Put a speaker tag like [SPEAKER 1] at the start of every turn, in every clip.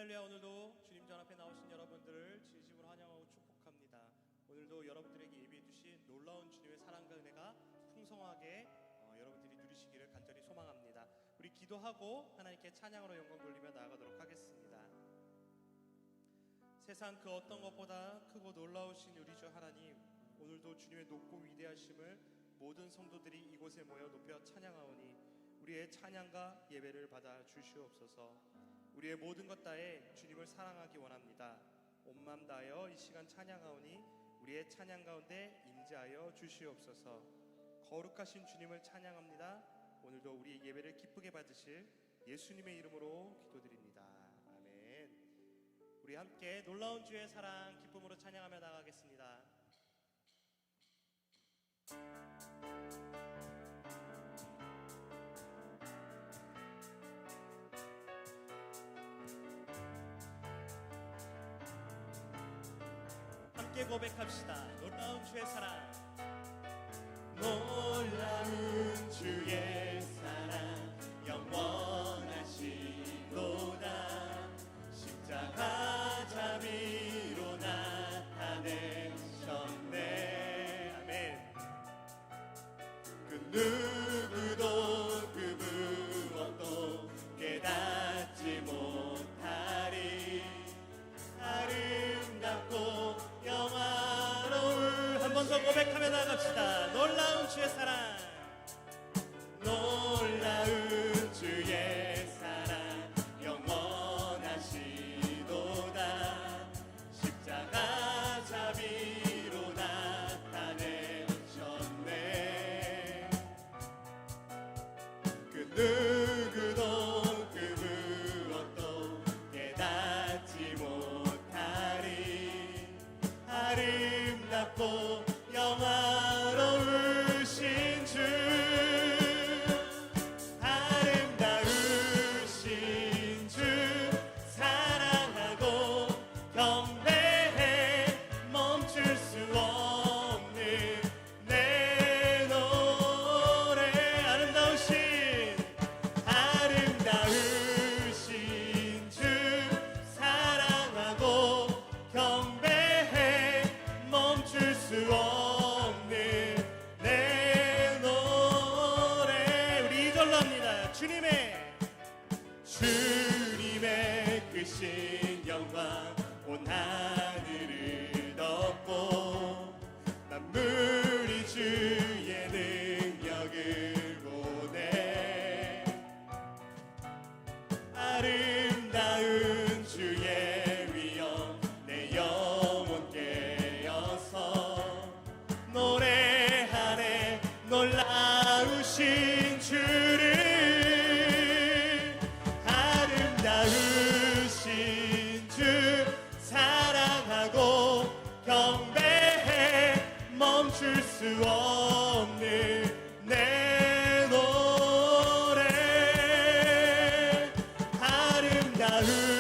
[SPEAKER 1] 할렐루야. 오늘도 주님 전 앞에 나오신 여러분들을 진심으로 환영하고 축복합니다. 오늘도 여러분들에게 예비해 주신 놀라운 주님의 사랑과 은혜가 풍성하게 여러분들이 누리시기를 간절히 소망합니다. 우리 기도하고 하나님께 찬양으로 영광 돌리며 나아가도록 하겠습니다. 세상 그 어떤 것보다 크고 놀라우신 우리 주 하나님, 오늘도 주님의 높고 위대하심을 모든 성도들이 이곳에 모여 높여 찬양하오니 우리의 찬양과 예배를 받아 주시옵소서. 우리의 모든 것 다해 주님을 사랑하기 원합니다. 온 맘 다하여 이 시간 찬양하오니 우리의 찬양 가운데 임재하여 주시옵소서. 거룩하신 주님을 찬양합니다. 오늘도 우리의 예배를 기쁘게 받으실 예수님의 이름으로 기도드립니다. 아멘. 우리 함께 놀라운 주의 사랑 기쁨으로 찬양하며 나가겠습니다. 함께 고백합시다. 놀라운 주의 사랑.
[SPEAKER 2] 놀라운 주의 사랑 영원하시도다. 십자가 자비로 나타내셨네.
[SPEAKER 1] 아멘.
[SPEAKER 2] 그 누구도 그 무엇도 깨닫지 못하리. 아름답고 영화로울.
[SPEAKER 1] 한 번 더 고백하며 나갑시다. 놀라운 주의 사랑.
[SPEAKER 2] 놀라운 주의 사랑 영원하시도다. 십자가 자비로 나타내셨네. 그 누구도 그 무엇도 깨닫지 못하리. 아름답고 영화로우신 주, 아름다우신 주 사랑하고 경배해 멈출 수 없는 내 노래. 아름다우신 주 사랑하고 경배해 멈출 수 없는 내 노래.
[SPEAKER 1] 우리 이절로 합니다. 주님의
[SPEAKER 2] 크신 영광 온 하늘을 덮고 만물이 주의 능력을 보내. 아름다운 주의 위엄 내 영혼 깨어서 노래하네. 놀라우신 주를. 아름다우신 주 사랑하고 경배해 멈출 수 없는 내 노래.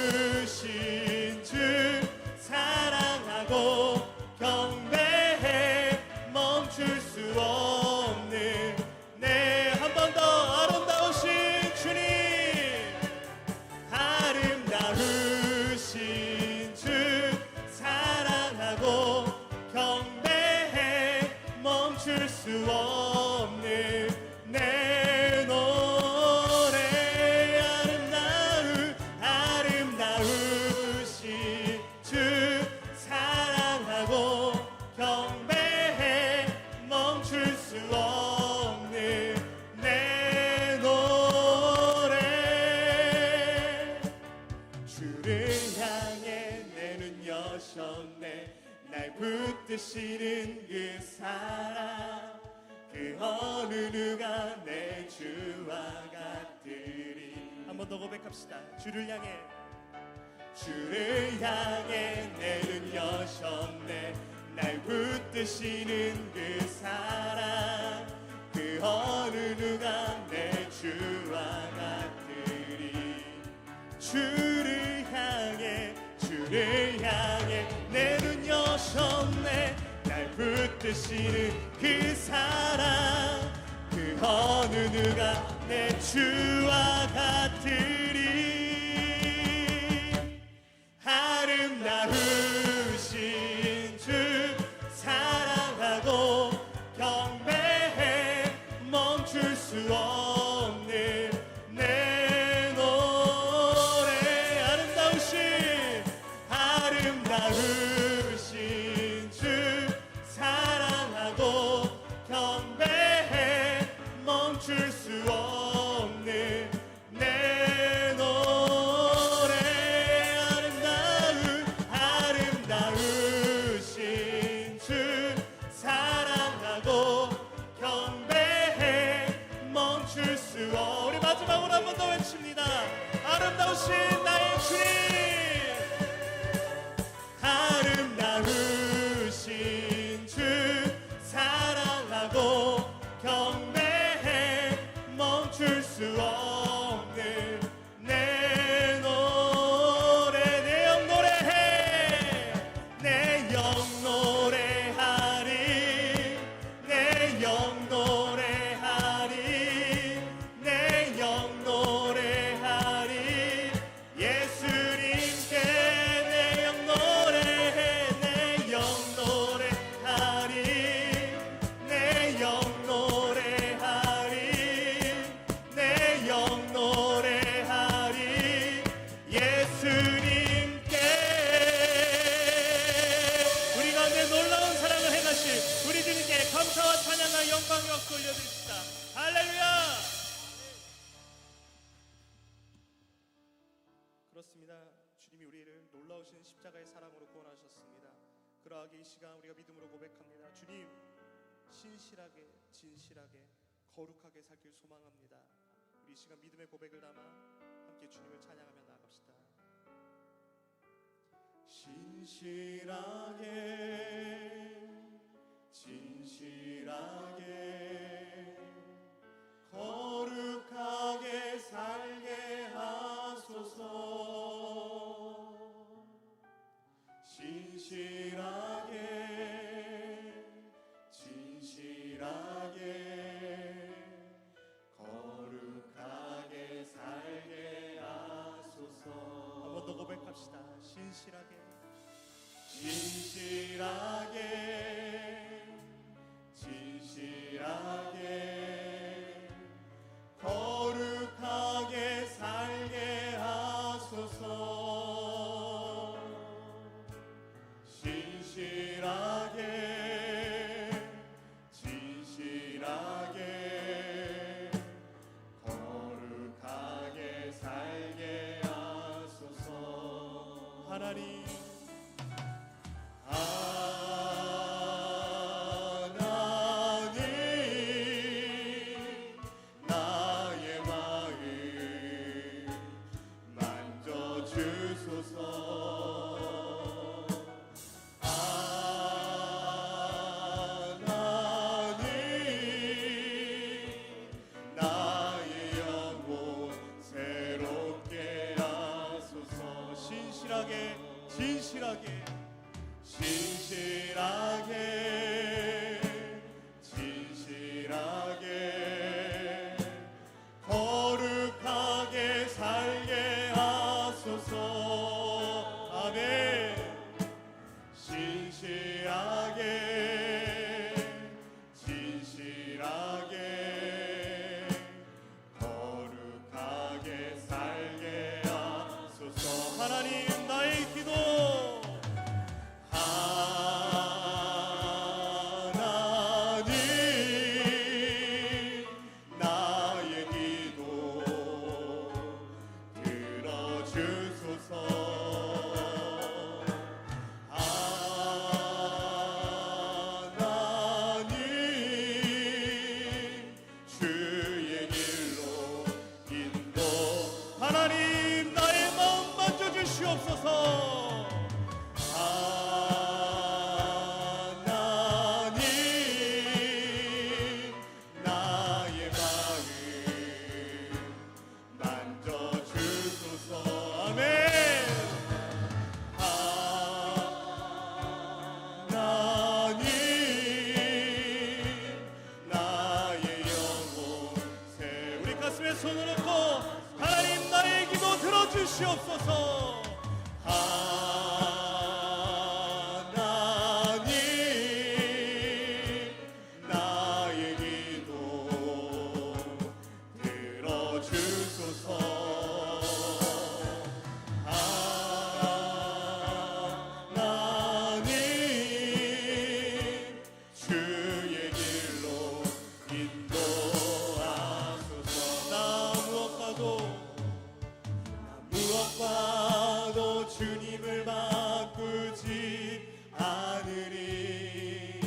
[SPEAKER 2] 아름다우신 주 사랑하고 경배해 멈출 수 없는 내. 한 번 더. 아름다우신 주님. 아름다우신 주 사랑하고 경배해 멈출 수 없는 내 노래. 아름다우신 주 사랑하고 경배해 멈출 수 없는 내 노래. 주를 향해 내 눈 여셨네. 날 붙드시는 그 사랑, 그 어느 누가 내 주와 같으리.
[SPEAKER 1] 한 번 더 고백합시다. 주를 향해.
[SPEAKER 2] 주를 향해 내 눈 여셨네. 날 붙드시는 그 사랑, 그 어느 누가 내 주와 같으리. 주를 향해 내 눈 여셨네. 날 붙드시는 그 사랑, 그 어느 누가 내 주와 같으리.
[SPEAKER 1] 그렇습니다. 주님이 우리를 놀라우신 십자가의 사랑으로 구원하셨습니다. 그러하게 이 시간 우리가 믿음으로 고백합니다. 주님, 신실하게, 진실하게, 거룩하게 살길 소망합니다. 우리 이 시간 믿음의 고백을 담아 함께 주님을 찬양하며 나아갑시다.
[SPEAKER 2] 신실하게, 진실하게, 거룩하게 살게 하소서. 신실하게, 진실하게, 거룩하게 살게 하소서.
[SPEAKER 1] 한 번 더 고백합시다. 신실하게,
[SPEAKER 2] 진실하게, 진실하게, 거룩하게 살게 하소서. 신실하게, 진실하게, 거룩하게 살게 하소서.
[SPEAKER 1] 하나님,
[SPEAKER 2] 하나님, 나의 마음 만져주소서. 하나님, 나의 영혼 새롭게 하소서.
[SPEAKER 1] 신실하게, 진실하게,
[SPEAKER 2] 신실하게, 진실하게, 거룩하게 살게 하소서. 아멘. 신실하게, 진실하게, 거룩하게 살게 하소서.
[SPEAKER 1] 하나님, 나의 기도,
[SPEAKER 2] 하나님, 나의 기도 들어주소서. 하나님, 주의 길로 인도.
[SPEAKER 1] 하나님, 나의 마음 만져주시옵소서.
[SPEAKER 2] 하나님, 나의 마음 만져주소서. 아멘. 하나님, 나의 영혼 새.
[SPEAKER 1] 우리 가슴에 손을 얹고 하나님, 나의 기도 들어주시옵소서.
[SPEAKER 2] 하나님, 나의 기도 들어주소서. 하나님, 주의 길로 인도하소서.
[SPEAKER 1] 나
[SPEAKER 2] 무엇과도 주님을 바꾸지 않으리.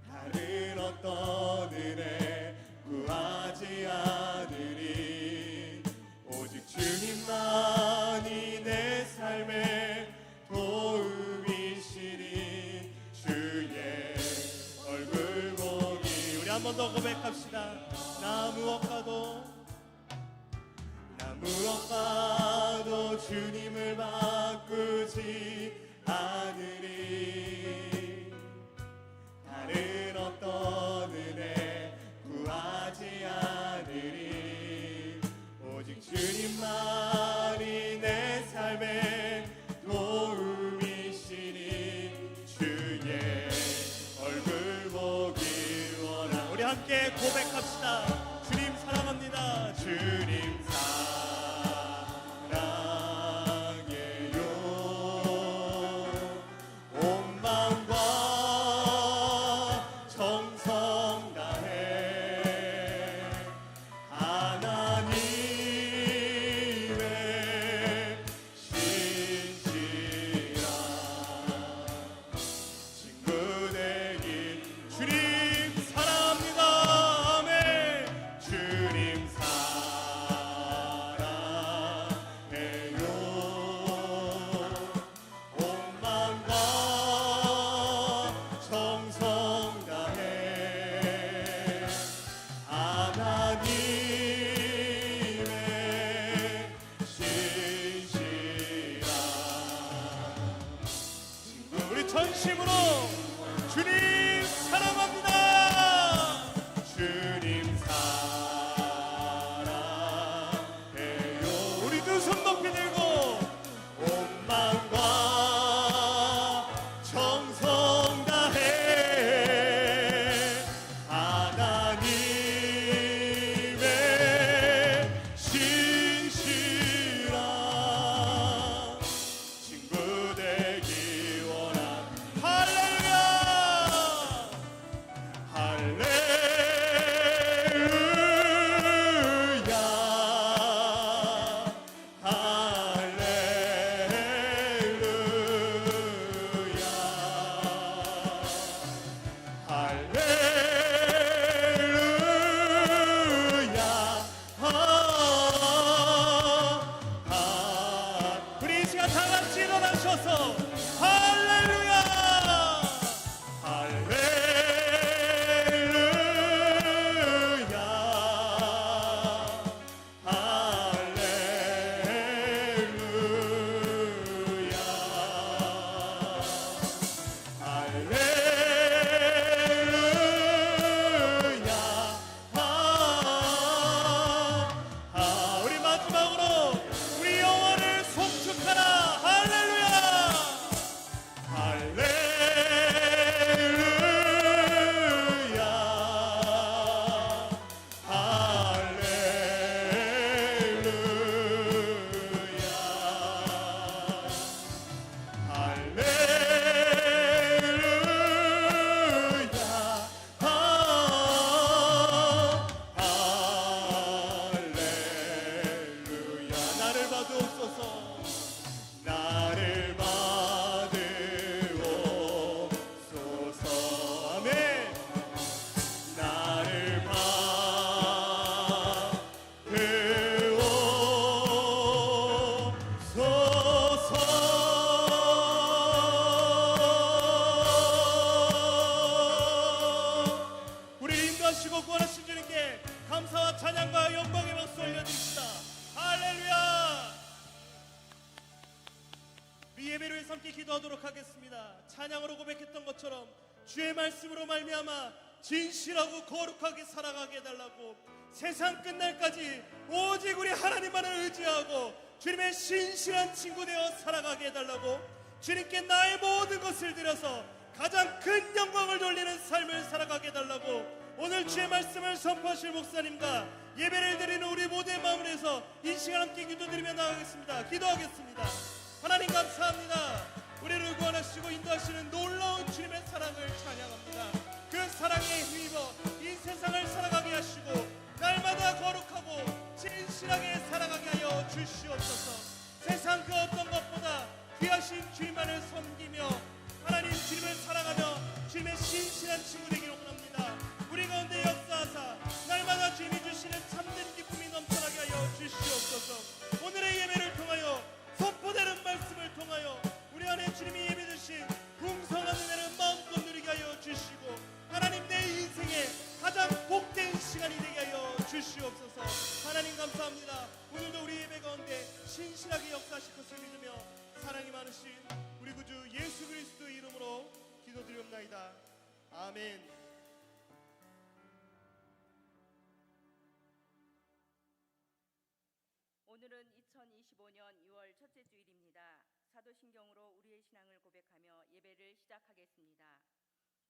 [SPEAKER 2] 다른 어떤 은혜 구하지 않으리. 오직 주님만이 내 삶의 도움이시니. 주의 얼굴 보기.
[SPEAKER 1] 우리 한 번 더 고백합시다. 나
[SPEAKER 2] 무엇과도 주님을 바꾸지 않으리. 다른 어떤 은혜 구하지 않으리. 오직 주님만이 내 삶의 도움이시니. 주의 얼굴 보기 원하.
[SPEAKER 1] 우리 함께 고백합시다. 주님 사랑합니다.
[SPEAKER 2] 주님 사랑해요. 온 마음과 정성 다해 하나님의
[SPEAKER 1] 주옵소서. 할렐루야. 우리 마지막으로 우리 영혼을 송축하라. 할렐루야. 나를 받으옵소서.
[SPEAKER 2] 나를 받으옵소서.
[SPEAKER 1] 아멘.
[SPEAKER 2] 나를 받으옵소서.
[SPEAKER 1] 우리 인도하시고 구원하신 주님께 감사와 찬양과 영광의 박수 올려드립시다. 할렐루야. 우리 예배를 위해서 함께 기도하도록 하겠습니다. 찬양으로 고백했던 것처럼 주의 말씀으로 말미암아 진실하고 거룩하게 살아가게 해달라고, 세상 끝날까지 오직 우리 하나님만을 의지하고 주님의 신실한 친구 되어 살아가게 해달라고, 주님께 나의 모든 것을 드려서 가장 큰 영광을 돌리는 삶을 살아가게 해달라고, 오늘 주의 말씀을 선포하실 목사님과 예배를 드리는 우리 모두의 마음을 해서 이 시간 함께 기도드리며 나가겠습니다. 기도하겠습니다. 하나님 감사합니다. 우리를 구원하시고 인도하시는 놀라운 주님의 사랑을 찬양합니다. 그 사랑에 힘입어 이 세상을 살아가게 하시고 날마다 거룩하고 진실하게 살아가게 하여 주시옵소서. 세상 그 어떤 것보다 귀하신 주님만을 섬기며 하나님 주님을 사랑하며 주님의 신실한 친구 되기를 원합니다. 우리 가운데 역사하사 날마다 주님이 주시는 참된 기쁨이 넘쳐나게 하여 주시옵소서. 오늘의 예배를 통하여 선포되는 말씀을 통하여 우리 안에 주님이 예배 주신 풍성한 은혜를 마음껏 누리게 하여 주시고, 하나님 내 인생의 가장 복된 시간이 되게 하여 주시옵소서. 하나님 감사합니다. 오늘도 우리 예배 가운데 신실하게 역사하실 것을 믿으며 사랑이 많으신 우리 구주 예수 그리스도의 이름으로 기도드리옵나이다. 아멘.
[SPEAKER 3] 오늘은 2025년 6월 첫째 주일입니다. 사도신경으로 우리의 신앙을 고백하며 예배를 시작하겠습니다.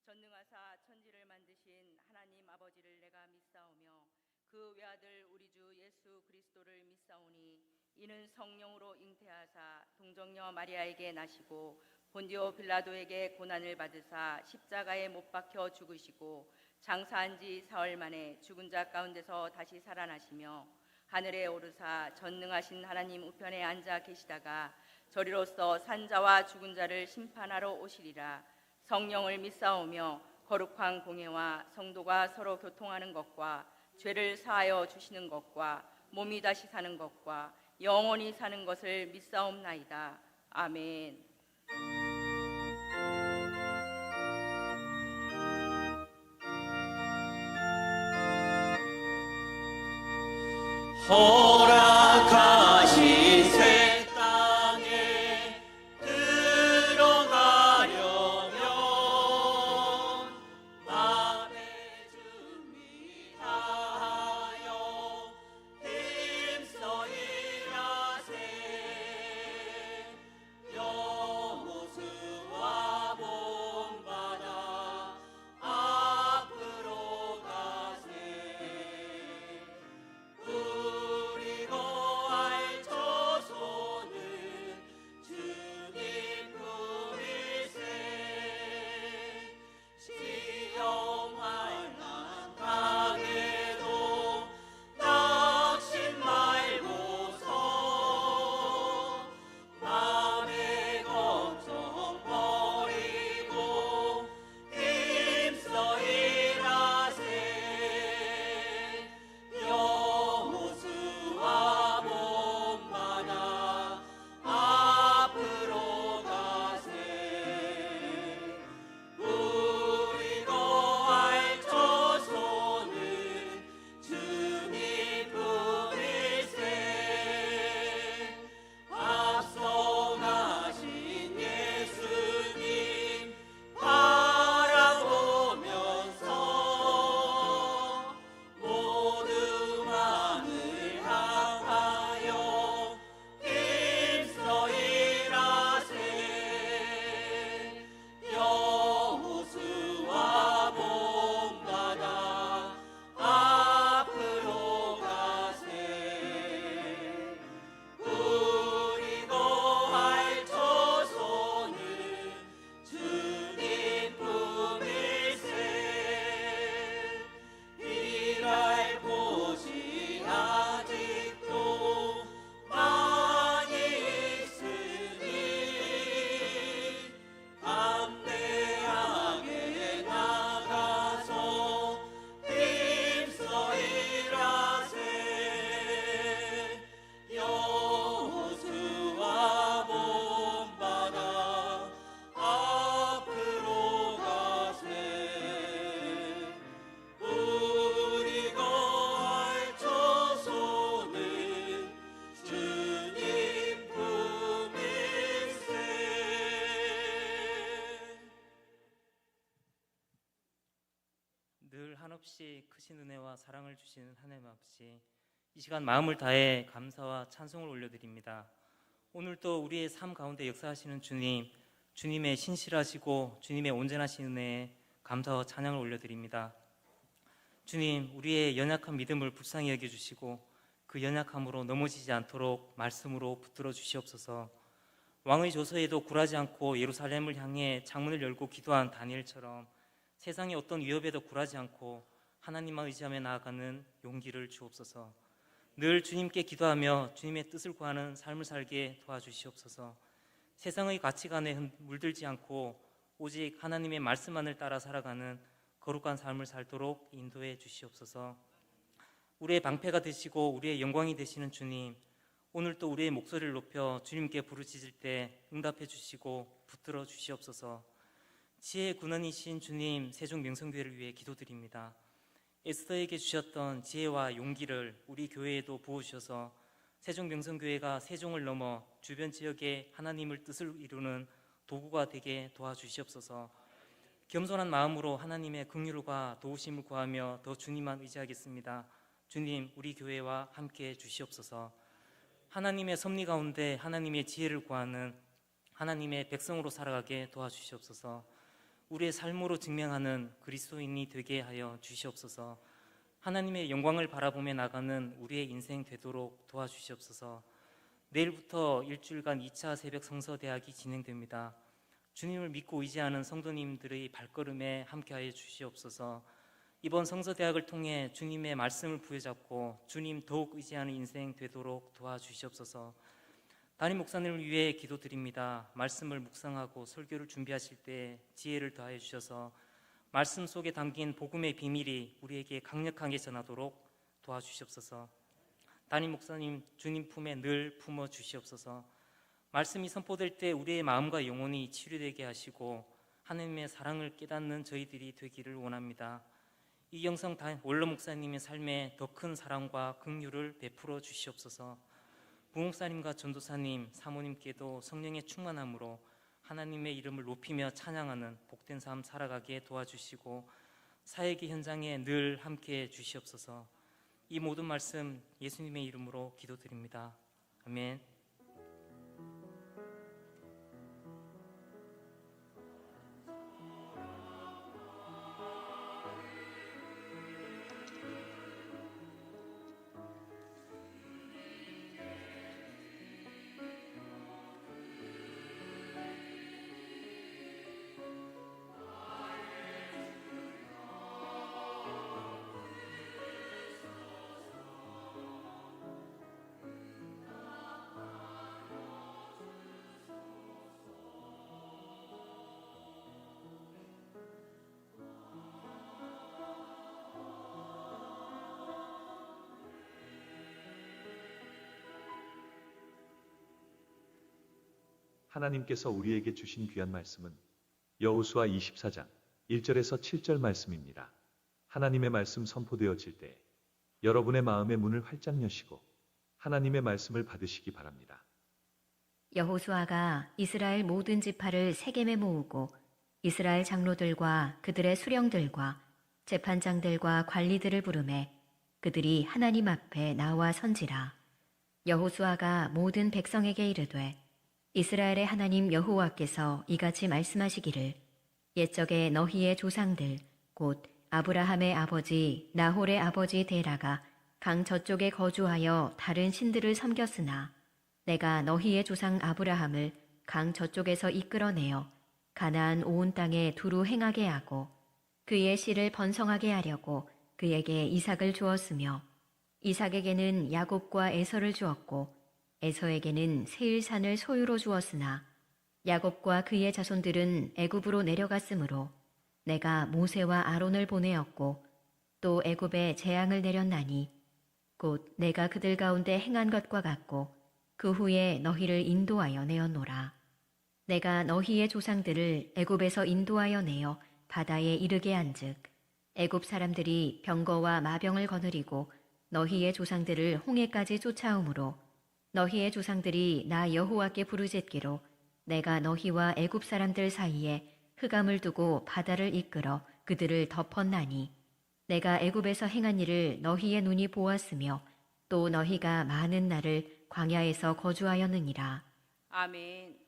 [SPEAKER 3] 전능하사 천지를 만드신 하나님 아버지를 내가 믿사오며 그 외아들 우리 주 예수 그리스도를 믿사오니 이는 성령으로 잉태하사 동정녀 마리아에게 나시고 본디오 빌라도에게 고난을 받으사 십자가에 못 박혀 죽으시고 장사한 지 사흘 만에 죽은 자 가운데서 다시 살아나시며 하늘에 오르사 전능하신 하나님 우편에 앉아 계시다가 저리로서 산자와 죽은 자를 심판하러 오시리라. 성령을 믿사오며 거룩한 공예와 성도가 서로 교통하는 것과 죄를 사하여 주시는 것과 몸이 다시 사는 것과 영원히 사는 것을 믿사옵나이다. 아멘.
[SPEAKER 2] 허락하신 새 땅에 들어가려면 마음의 준비 다하여 힘써 일하세. 여호수아 본받아 앞으로 가세. 우리
[SPEAKER 4] 한없이 크신 은혜와 사랑을 주시는 하나님 아버지, 이 시간 마음을 다해 감사와 찬송을 올려드립니다. 오늘도 우리의 삶 가운데 역사하시는 주님, 주님의 신실하시고 주님의 온전하신 은혜에 감사와 찬양을 올려드립니다. 주님, 우리의 연약한 믿음을 불쌍히 여겨주시고 그 연약함으로 넘어지지 않도록 말씀으로 붙들어 주시옵소서. 왕의 조서에도 굴하지 않고 예루살렘을 향해 창문을 열고 기도한 다니엘처럼 세상의 어떤 위협에도 굴하지 않고 하나님만 의지하며 나아가는 용기를 주옵소서. 늘 주님께 기도하며 주님의 뜻을 구하는 삶을 살게 도와주시옵소서. 세상의 가치관에 물들지 않고 오직 하나님의 말씀만을 따라 살아가는 거룩한 삶을 살도록 인도해 주시옵소서. 우리의 방패가 되시고 우리의 영광이 되시는 주님, 오늘 또 우리의 목소리를 높여 주님께 부르짖을 때 응답해 주시고 붙들어 주시옵소서. 지혜의 근원이신 주님, 세종 명성교회를 위해 기도드립니다. 에스더에게 주셨던 지혜와 용기를 우리 교회에도 부어주셔서 세종 명성교회가 세종을 넘어 주변 지역에 하나님을 뜻을 이루는 도구가 되게 도와주시옵소서. 겸손한 마음으로 하나님의 긍휼과 도우심을 구하며 더 주님만 의지하겠습니다. 주님, 우리 교회와 함께 주시옵소서. 하나님의 섭리 가운데 하나님의 지혜를 구하는 하나님의 백성으로 살아가게 도와주시옵소서. 우리의 삶으로 증명하는 그리스도인이 되게 하여 주시옵소서. 하나님의 영광을 바라보며 나가는 우리의 인생 되도록 도와주시옵소서. 내일부터 일주일간 2차 새벽 성서대학이 진행됩니다. 주님을 믿고 의지하는 성도님들의 발걸음에 함께하여 주시옵소서. 이번 성서대학을 통해 주님의 말씀을 부여잡고 주님 더욱 의지하는 인생 되도록 도와주시옵소서. 담임 목사님을 위해 기도드립니다. 말씀을 묵상하고 설교를 준비하실 때 지혜를 더하여 주셔서 말씀 속에 담긴 복음의 비밀이 우리에게 강력하게 전하도록 도와주시옵소서. 담임 목사님 주님 품에 늘 품어 주시옵소서. 말씀이 선포될 때 우리의 마음과 영혼이 치유되게 하시고 하나님의 사랑을 깨닫는 저희들이 되기를 원합니다. 이 영성 원로 목사님의 삶에 더 큰 사랑과 긍휼을 베풀어 주시옵소서. 부목사님과 전도사님, 사모님께도 성령의 충만함으로 하나님의 이름을 높이며 찬양하는 복된 삶 살아가게 도와주시고 사역의 현장에 늘 함께해 주시옵소서. 이 모든 말씀 예수님의 이름으로 기도드립니다. 아멘.
[SPEAKER 5] 하나님께서 우리에게 주신 귀한 말씀은 여호수아 24장 1절에서 7절 말씀입니다. 하나님의 말씀 선포되어질 때 여러분의 마음의 문을 활짝 여시고 하나님의 말씀을 받으시기 바랍니다.
[SPEAKER 6] 여호수아가 이스라엘 모든 지파를 세겜에 모으고 이스라엘 장로들과 그들의 수령들과 재판장들과 관리들을 부르매 그들이 하나님 앞에 나와 선지라. 여호수아가 모든 백성에게 이르되 이스라엘의 하나님 여호와께서 이같이 말씀하시기를 옛적에 너희의 조상들 곧 아브라함의 아버지 나홀의 아버지 데라가 강 저쪽에 거주하여 다른 신들을 섬겼으나 내가 너희의 조상 아브라함을 강 저쪽에서 이끌어내어 가나안 온 땅에 두루 행하게 하고 그의 씨를 번성하게 하려고 그에게 이삭을 주었으며 이삭에게는 야곱과 에서를 주었고 에서에게는 세일산을 소유로 주었으나 야곱과 그의 자손들은 애굽으로 내려갔으므로 내가 모세와 아론을 보내었고 또 애굽에 재앙을 내렸나니 곧 내가 그들 가운데 행한 것과 같고 그 후에 너희를 인도하여 내었노라. 내가 너희의 조상들을 애굽에서 인도하여 내어 바다에 이르게 한즉 애굽 사람들이 병거와 마병을 거느리고 너희의 조상들을 홍해까지 쫓아오므로 너희의 조상들이 나 여호와께 부르짖기로 내가 너희와 애굽 사람들 사이에 흑암을 두고 바다를 이끌어 그들을 덮었나니 내가 애굽에서 행한 일을 너희의 눈이 보았으며 또 너희가 많은 날을 광야에서 거주하였느니라.
[SPEAKER 3] 아멘.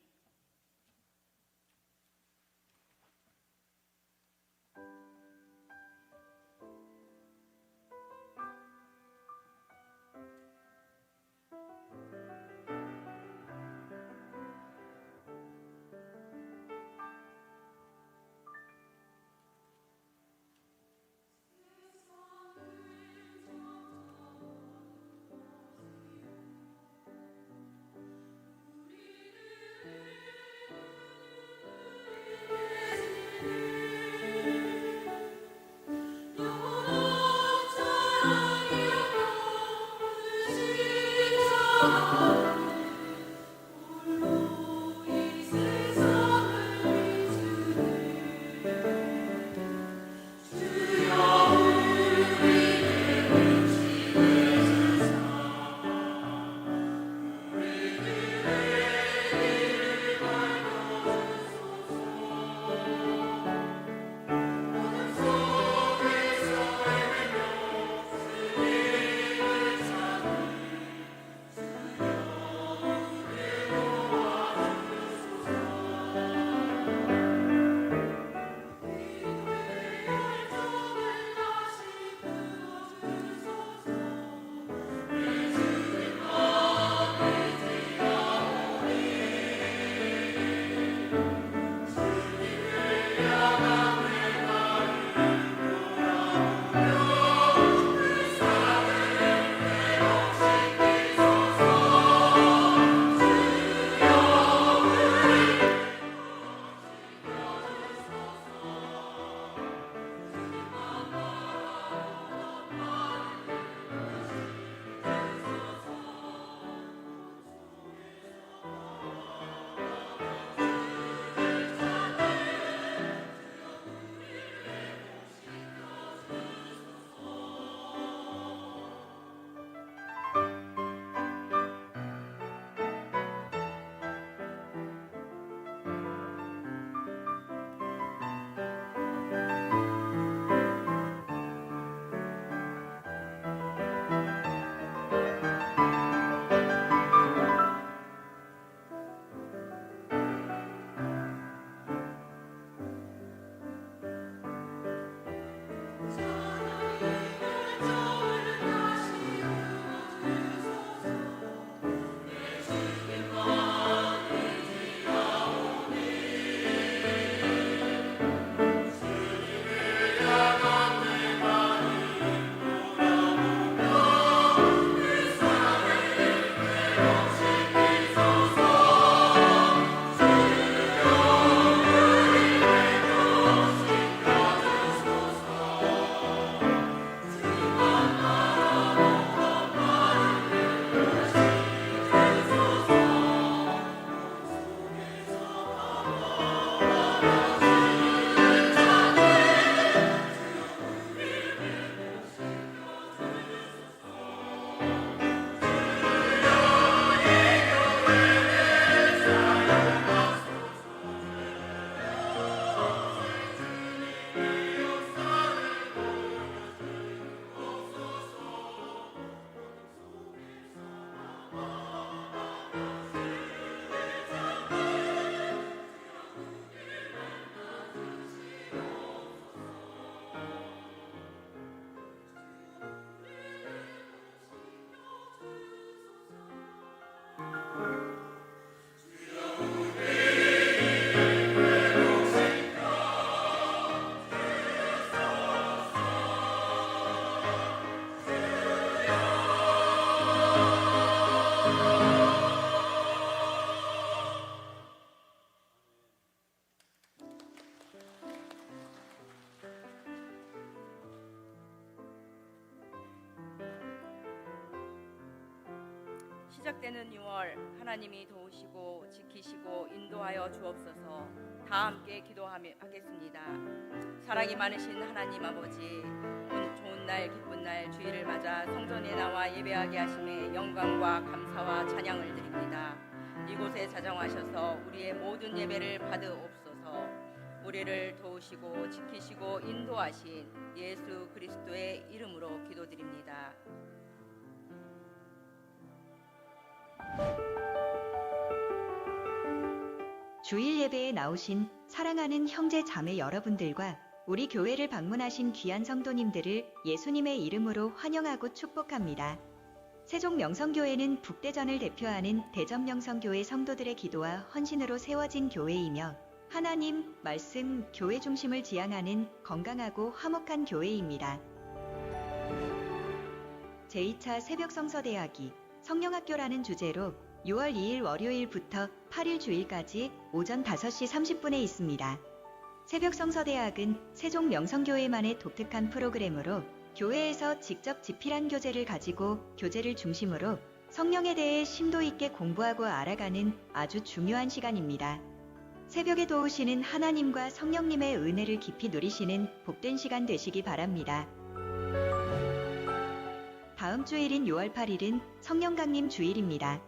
[SPEAKER 3] 시작되는 6월 하나님이 도우시고 지키시고 인도하여 주옵소서. 다 함께 기도하겠습니다. 사랑이 많으신 하나님 아버지, 좋은 날 기쁜 날 주일을 맞아 성전에 나와 예배하게 하심에 영광과 감사와 찬양을 드립니다. 이곳에 자정하셔서 우리의 모든 예배를 받으옵소서. 우리를 도우시고 지키시고 인도하신 예수 그리스도의 이름으로 기도드립니다.
[SPEAKER 7] 주일 예배에 나오신 사랑하는 형제 자매 여러분들과 우리 교회를 방문하신 귀한 성도님들을 예수님의 이름으로 환영하고 축복합니다. 세종명성교회는 북대전을 대표하는 대전명성교회 성도들의 기도와 헌신으로 세워진 교회이며 하나님, 말씀, 교회 중심을 지향하는 건강하고 화목한 교회입니다. 제2차 새벽성서대학이 성령학교라는 주제로 6월 2일 월요일부터 8일 주일까지 오전 5시 30분에 있습니다. 새벽성서대학은 세종명성교회만의 독특한 프로그램으로 교회에서 직접 집필한 교재를 가지고 교재를 중심으로 성령에 대해 심도 있게 공부하고 알아가는 아주 중요한 시간입니다. 새벽에 도우시는 하나님과 성령님의 은혜를 깊이 누리시는 복된 시간 되시기 바랍니다. 다음 주일인 6월 8일은 성령강림 주일입니다.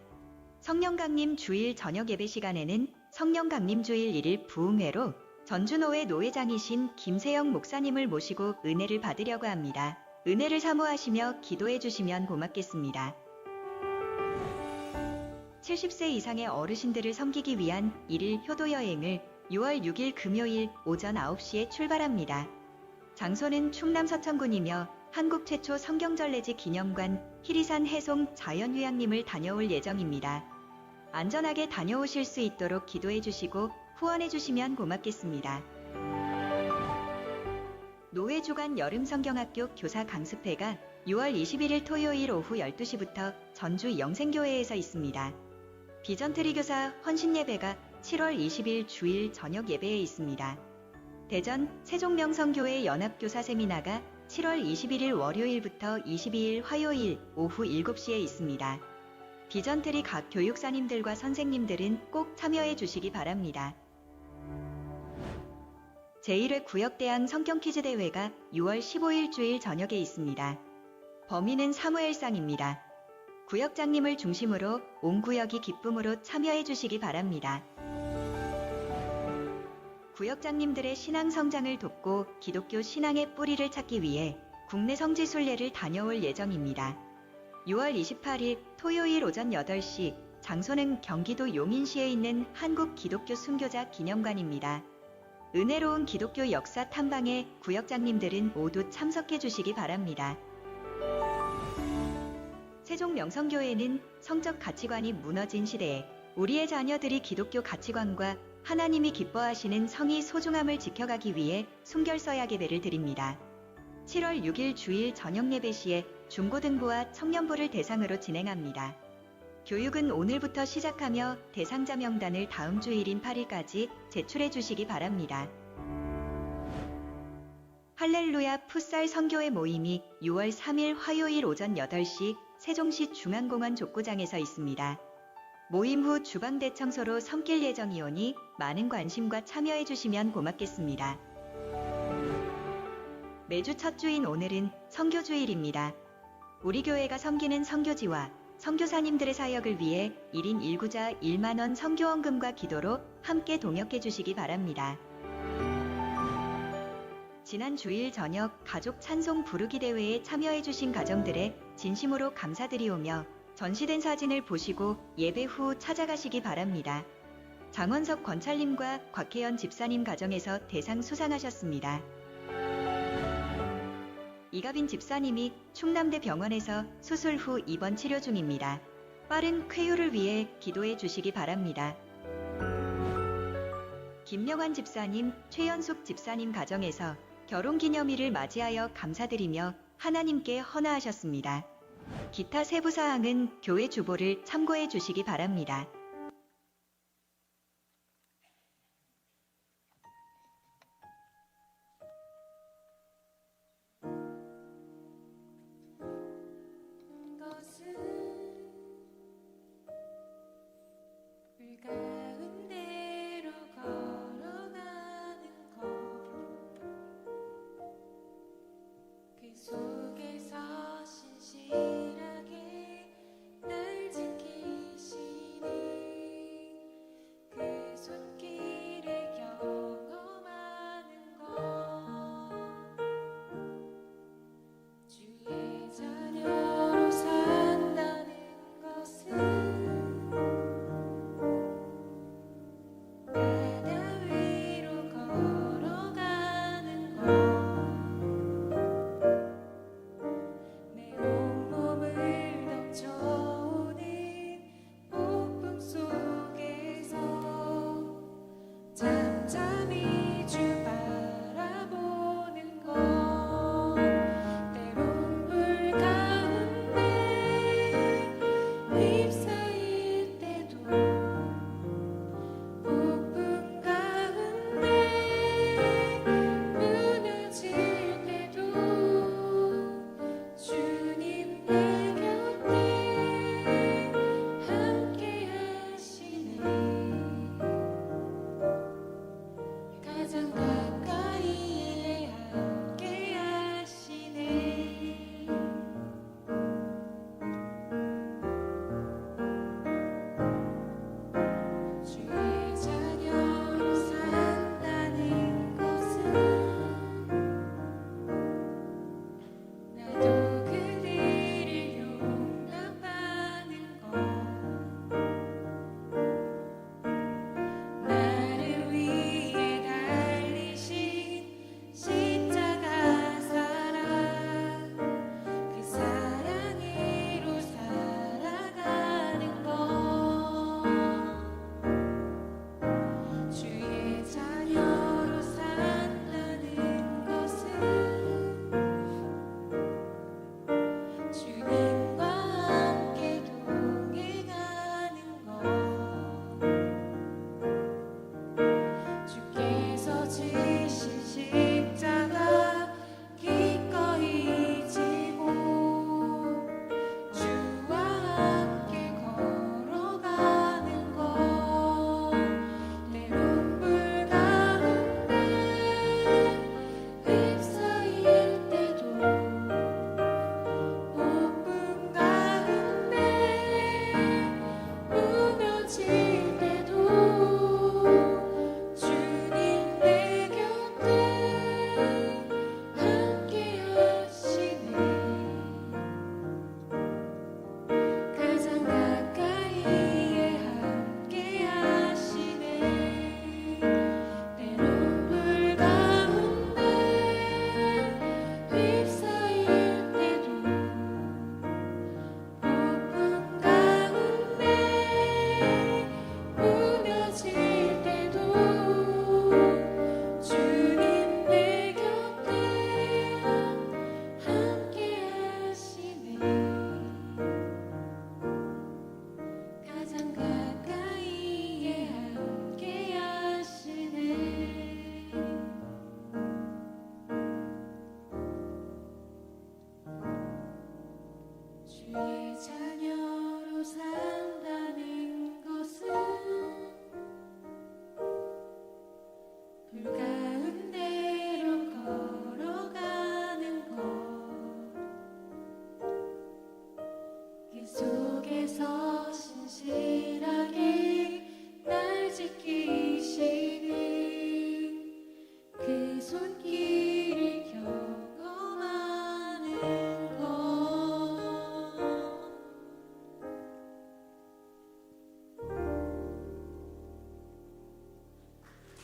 [SPEAKER 7] 성령강림 주일 저녁 예배 시간에는 성령강림 주일 1일 부흥회로 전주노회 노회장이신 김세영 목사님을 모시고 은혜를 받으려고 합니다. 은혜를 사모하시며 기도해 주시면 고맙겠습니다. 70세 이상의 어르신들을 섬기기 위한 1일 효도여행을 6월 6일 금요일 오전 9시에 출발합니다. 장소는 충남 서천군이며 한국 최초 성경전래지 기념관 희리산 해송 자연휴양림을 다녀올 예정입니다. 안전하게 다녀오실 수 있도록 기도해 주시고 후원해 주시면 고맙겠습니다. 노회주간 여름성경학교 교사 강습회가 6월 21일 토요일 오후 12시부터 전주 영생교회에서 있습니다. 비전트리 교사 헌신예배가 7월 20일 주일 저녁 예배에 있습니다. 대전 세종명성교회 연합교사 세미나가 7월 21일 월요일부터 22일 화요일 오후 7시에 있습니다. 비전트리 각 교육사님들과 선생님들은 꼭 참여해 주시기 바랍니다. 제1회 구역대항 성경퀴즈 대회가 6월 15일 주일 저녁에 있습니다. 범위는 사무엘상입니다. 구역장님을 중심으로 온 구역이 기쁨으로 참여해 주시기 바랍니다. 구역장님들의 신앙 성장을 돕고 기독교 신앙의 뿌리를 찾기 위해 국내 성지순례를 다녀올 예정입니다. 6월 28일 토요일 오전 8시, 장소는 경기도 용인시에 있는 한국 기독교 순교자 기념관입니다. 은혜로운 기독교 역사 탐방에 구역장님들은 모두 참석해 주시기 바랍니다. 세종명성교회는 성적 가치관이 무너진 시대에 우리의 자녀들이 기독교 가치관과 하나님이 기뻐하시는 성의 소중함을 지켜가기 위해 순결서약 예배를 드립니다. 7월 6일 주일 저녁 예배 시에 중고등부와 청년부를 대상으로 진행합니다. 교육은 오늘부터 시작하며 대상자 명단을 다음 주일인 8일까지 제출해 주시기 바랍니다. 할렐루야 풋살 선교회 모임이 6월 3일 화요일 오전 8시 세종시 중앙공원 족구장에서 있습니다. 모임 후 주방 대청소로 섬길 예정이오니 많은 관심과 참여해 주시면 고맙겠습니다. 매주 첫 주인 오늘은 선교주일입니다. 우리 교회가 섬기는 선교지와 선교사님들의 사역을 위해 1인 1구자 1만원 선교원금과 기도로 함께 동역해 주시기 바랍니다. 지난 주일 저녁 가족 찬송 부르기 대회에 참여해 주신 가정들의 진심으로 감사드리오며 전시된 사진을 보시고 예배 후 찾아가시기 바랍니다. 장원석 권찰님과 곽혜연 집사님 가정에서 대상 수상하셨습니다. 이가빈 집사님이 충남대 병원에서 수술 후 입원 치료 중입니다. 빠른 쾌유를 위해 기도해 주시기 바랍니다. 김명환 집사님, 최연숙 집사님 가정에서 결혼기념일을 맞이하여 감사드리며 하나님께 헌화하셨습니다. 기타 세부 사항은 교회 주보를 참고해 주시기 바랍니다.
[SPEAKER 8] 가운데로 걸어가는 것, 그 속에서 신실하게 날 지키시니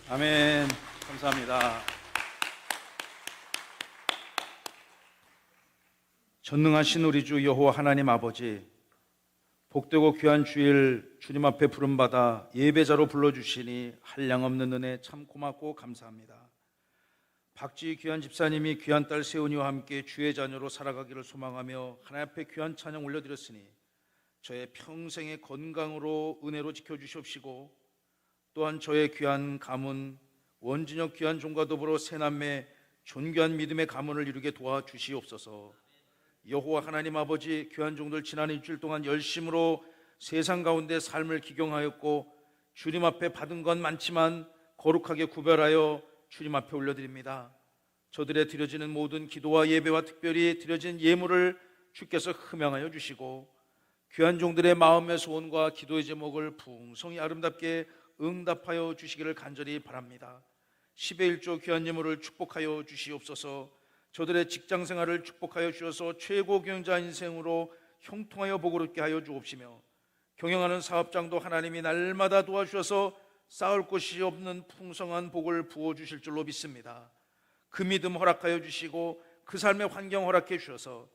[SPEAKER 9] 아멘. 감사합니다. 전능하신 우리 주 여호와 하나님 아버지, 복되고 귀한 주일 주님 앞에 부름받아 예배자로 불러주시니 한량없는 은혜 참 고맙고 감사합니다. 박지희 귀한 집사님이 귀한 딸 세훈이와 함께 주의 자녀로 살아가기를 소망하며 하나님 앞에 귀한 찬양 올려드렸으니 저의 평생의 건강으로 은혜로 지켜주시옵시고, 또한 저의 귀한 가문 원진혁 귀한 종과 더불어 새남매 존귀한 믿음의 가문을 이루게 도와주시옵소서. 여호와 하나님 아버지, 귀한 종들 지난 일주일 동안 열심으로 세상 가운데 삶을 기경하였고 주님 앞에 받은 건 많지만 거룩하게 구별하여 주님 앞에 올려드립니다. 저들의 드려지는 모든 기도와 예배와 특별히 드려진 예물을 주께서 흠양하여 주시고 귀한 종들의 마음의 소원과 기도의 제목을 풍성히 아름답게 응답하여 주시기를 간절히 바랍니다. 10의 1조 귀한 예물을 축복하여 주시옵소서. 저들의 직장 생활을 축복하여 주셔서 최고 경영자 인생으로 형통하여 복을 얻게 하여 주옵시며, 경영하는 사업장도 하나님이 날마다 도와주셔서 쌓을 곳이 없는 풍성한 복을 부어주실 줄로 믿습니다. 그 믿음 허락하여 주시고 그 삶의 환경 허락해 주셔서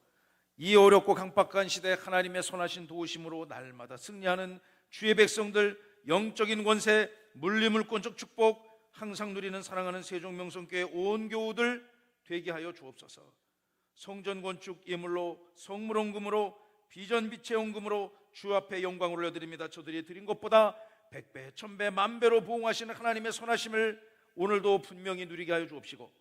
[SPEAKER 9] 이 어렵고 강박한 시대에 하나님의 선하신 도우심으로 날마다 승리하는 주의 백성들, 영적인 권세, 물리물권적 축복 항상 누리는 사랑하는 세종명성교회 온 교우들 되게 하여 주옵소서. 성전 건축 예물로, 성물원금으로, 비전 빛의 헌금으로 주 앞에 영광을 올려드립니다. 저들이 드린 것보다 100배, 1000배, 만배로 부응하시는 하나님의 선하심을 오늘도 분명히 누리게 하여 주옵시고,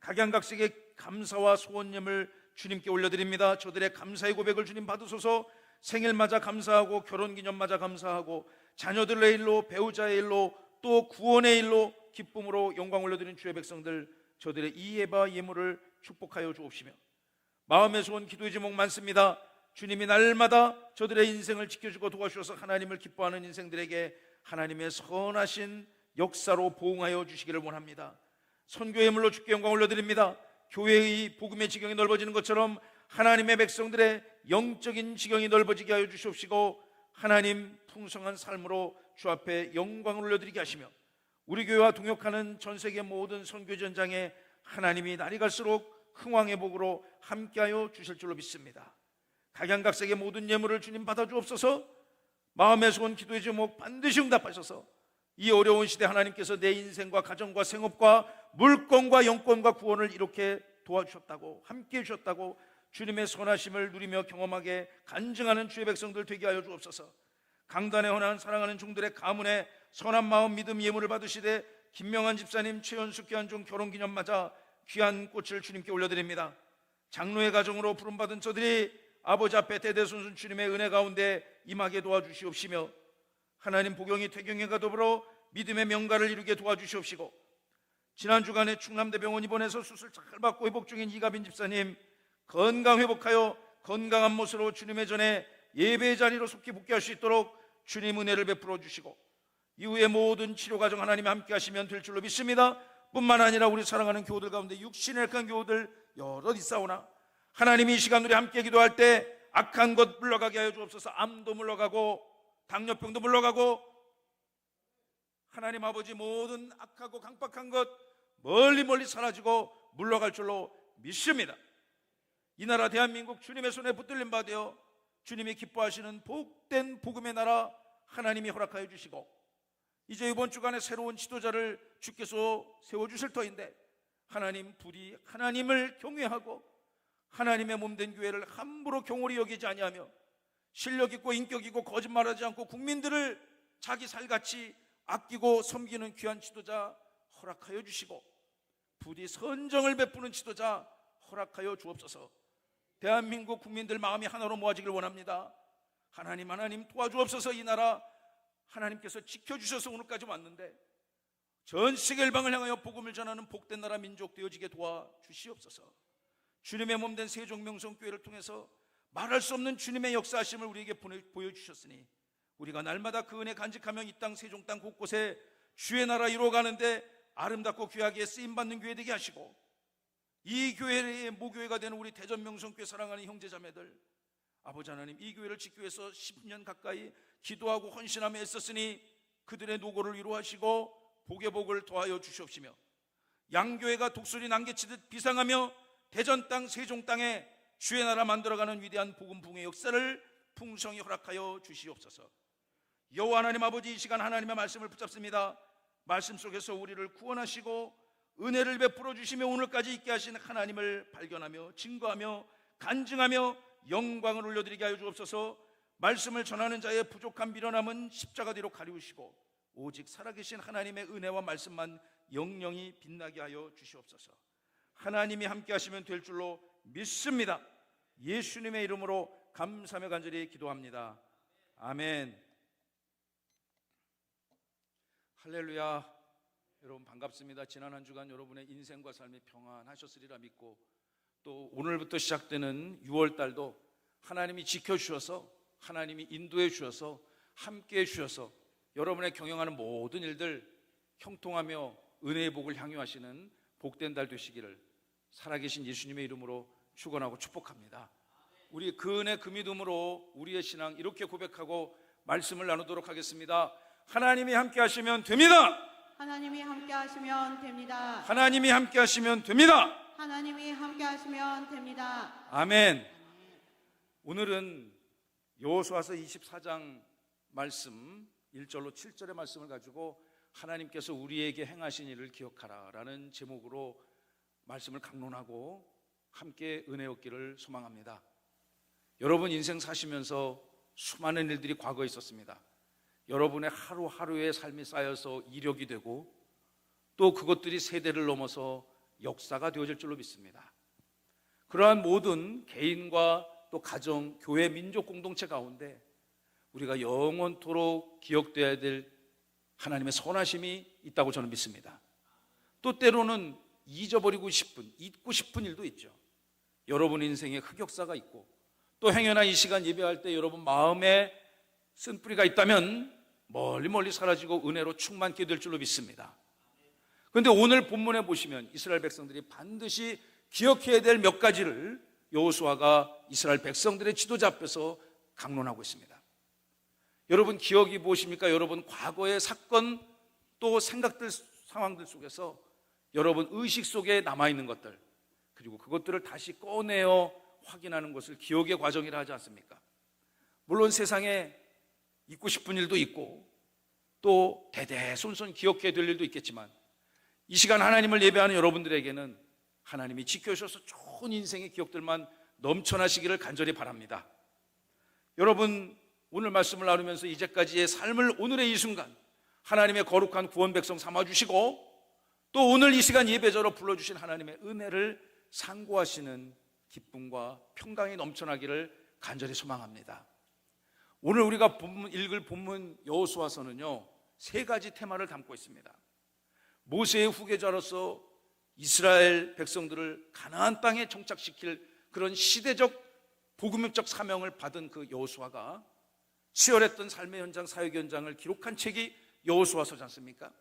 [SPEAKER 9] 각양각색의 감사와 소원님을 주님께 올려드립니다. 저들의 감사의 고백을 주님 받으소서. 생일맞아 감사하고 결혼기념맞아 감사하고 자녀들의 일로, 배우자의 일로, 또 구원의 일로 기쁨으로 영광 올려드리는 주의 백성들, 저들의 이 예바 예물을 축복하여 주옵시며, 마음의 소원 기도의 제목 많습니다. 주님이 날마다 저들의 인생을 지켜주고 도와주셔서 하나님을 기뻐하는 인생들에게 하나님의 선하신 역사로 보응하여 주시기를 원합니다. 선교 예물로 주께 영광 올려드립니다. 교회의 복음의 지경이 넓어지는 것처럼 하나님의 백성들의 영적인 지경이 넓어지게 하여 주시옵시고, 하나님 풍성한 삶으로 주 앞에 영광을 올려드리게 하시며, 우리 교회와 동역하는 전 세계 모든 선교 전장에 하나님이 날이 갈수록 흥왕의 복으로 함께하여 주실 줄로 믿습니다. 각양각색의 모든 예물을 주님 받아주옵소서. 마음의 소원 기도의 제목 반드시 응답하셔서 이 어려운 시대 하나님께서 내 인생과 가정과 생업과 물건과 영권과 구원을 이렇게 도와주셨다고, 함께해 주셨다고 주님의 선하심을 누리며 경험하게 간증하는 주의 백성들 되게 하여 주옵소서. 강단에 헌한 사랑하는 종들의 가문에 선한 마음 믿음 예물을 받으시되 김명한 집사님, 최연숙 귀한 종 결혼기념 맞아 귀한 꽃을 주님께 올려드립니다. 장로의 가정으로 부름받은 저들이 아버지 앞에 대대손손 주님의 은혜 가운데 임하게 도와주시옵시며, 하나님 복영이 퇴경회가 더불어 믿음의 명가를 이루게 도와주시옵시고, 지난 주간에 충남대병원 입원해서 수술 잘 받고 회복 중인 이가빈 집사님 건강 회복하여 건강한 모습으로 주님의 전에 예배의 자리로 속히 복귀할 수 있도록 주님 은혜를 베풀어 주시고, 이후의 모든 치료 과정 하나님이 함께 하시면 될 줄로 믿습니다. 뿐만 아니라 우리 사랑하는 교우들 가운데 육신의 약한 교우들 여럿 있사오나 하나님이 이 시간 우리 함께 기도할 때 악한 것 물러가게 하여 주옵소서. 암도 물러가고 당뇨병도 물러가고 하나님 아버지 모든 악하고 강박한 것 멀리 멀리 사라지고 물러갈 줄로 믿습니다. 이 나라 대한민국 주님의 손에 붙들림 받으어 주님이 기뻐하시는 복된 복음의 나라 하나님이 허락하여 주시고, 이제 이번 주간에 새로운 지도자를 주께서 세워주실 터인데 하나님 부디 하나님을 경외하고 하나님의 몸된 교회를 함부로 경홀히 여기지 아니하며 실력 있고 인격 있고 거짓말하지 않고 국민들을 자기 살같이 아끼고 섬기는 귀한 지도자 허락하여 주시고, 부디 선정을 베푸는 지도자 허락하여 주옵소서. 대한민국 국민들 마음이 하나로 모아지길 원합니다. 하나님 도와주옵소서. 이 나라 하나님께서 지켜주셔서 오늘까지 왔는데 전 세계 일방을 향하여 복음을 전하는 복된 나라 민족 되어지게 도와주시옵소서. 주님의 몸된 세종명성교회를 통해서 말할 수 없는 주님의 역사하심을 우리에게 보여주셨으니 우리가 날마다 그 은혜 간직하며 이 땅 세종 땅 곳곳에 주의 나라 이루어가는데 아름답고 귀하게 쓰임받는 교회 되게 하시고, 이 교회의 모교회가 되는 우리 대전명성교회 사랑하는 형제자매들, 아버지 하나님 이 교회를 짓기 위해서 10년 가까이 기도하고 헌신하며 애썼으니 그들의 노고를 위로하시고 복의 복을 더하여 주시옵시며 양교회가 독수리 난개치듯 비상하며 대전 땅 세종 땅에 주의 나라 만들어가는 위대한 복음 부흥의 역사를 풍성히 허락하여 주시옵소서. 여호와 하나님 아버지, 이 시간 하나님의 말씀을 붙잡습니다. 말씀 속에서 우리를 구원하시고 은혜를 베풀어 주시며 오늘까지 있게 하신 하나님을 발견하며 증거하며 간증하며 영광을 올려드리게 하여 주옵소서. 말씀을 전하는 자의 부족한 미련함은 십자가 뒤로 가리우시고 오직 살아계신 하나님의 은혜와 말씀만 영영히 빛나게 하여 주시옵소서. 하나님이 함께 하시면 될 줄로 믿습니다. 예수님의 이름으로 감사하며 간절히 기도합니다. 아멘. 할렐루야. 여러분 반갑습니다. 지난 한 주간 여러분의 인생과 삶이 평안하셨으리라 믿고, 또 오늘부터 시작되는 6월 달도 하나님이 지켜주셔서, 하나님이 인도해 주셔서, 함께해 주셔서 여러분의 경영하는 모든 일들 형통하며 은혜의 복을 향유하시는 복된 달 되시기를 살아계신 예수님의 이름으로 축원하고 축복합니다. 우리 그 은혜 그 믿음으로 우리의 신앙 이렇게 고백하고 말씀을 나누도록 하겠습니다. 하나님이 함께 하시면 됩니다.
[SPEAKER 10] 하나님이 함께 하시면 됩니다.
[SPEAKER 9] 하나님이 함께 하시면 됩니다.
[SPEAKER 10] 하나님이 함께 하시면 됩니다.
[SPEAKER 9] 아멘. 오늘은 여호수아서 24장 말씀 1절로 7절의 말씀을 가지고 하나님께서 우리에게 행하신 일을 기억하라 라는 제목으로 말씀을 강론하고 함께 은혜 얻기를 소망합니다. 여러분 인생 사시면서 수많은 일들이 과거에 있었습니다. 여러분의 하루하루의 삶이 쌓여서 이력이 되고 또 그것들이 세대를 넘어서 역사가 되어질 줄로 믿습니다. 그러한 모든 개인과 또 가정, 교회, 민족 공동체 가운데 우리가 영원토록 기억되어야 될 하나님의 선하심이 있다고 저는 믿습니다. 또 때로는 잊어버리고 싶은, 잊고 싶은 일도 있죠. 여러분 인생에 흑역사가 있고 또 행여나 이 시간 예배할 때 여러분 마음에 쓴뿌리가 있다면 멀리 사라지고 은혜로 충만케 될 줄로 믿습니다. 그런데 오늘 본문에 보시면 이스라엘 백성들이 반드시 기억해야 될 몇 가지를 여호수아가 이스라엘 백성들의 지도자 앞에서 강론하고 있습니다. 여러분 기억이 무엇입니까? 여러분 과거의 사건 또 생각들 상황들 속에서 여러분 의식 속에 남아있는 것들, 그리고 그것들을 다시 꺼내어 확인하는 것을 기억의 과정이라 하지 않습니까? 물론 세상에 잊고 싶은 일도 있고 또 대대손손 기억해야 될 일도 있겠지만 이 시간 하나님을 예배하는 여러분들에게는 하나님이 지켜주셔서 좋은 인생의 기억들만 넘쳐나시기를 간절히 바랍니다. 여러분 오늘 말씀을 나누면서 이제까지의 삶을 오늘의 이 순간 하나님의 거룩한 구원 백성 삼아주시고 또 오늘 이 시간 예배자로 불러주신 하나님의 은혜를 상고하시는 기쁨과 평강이 넘쳐나기를 간절히 소망합니다. 오늘 우리가 읽을 본문 여호수아서는요 3가지 테마를 담고 있습니다. 모세의 후계자로서 이스라엘 백성들을 가나안 땅에 정착시킬 그런 시대적 복음적 사명을 받은 그 여호수아가 치열했던 삶의 현장, 사역 현장을 기록한 책이 여호수아서지 않습니까?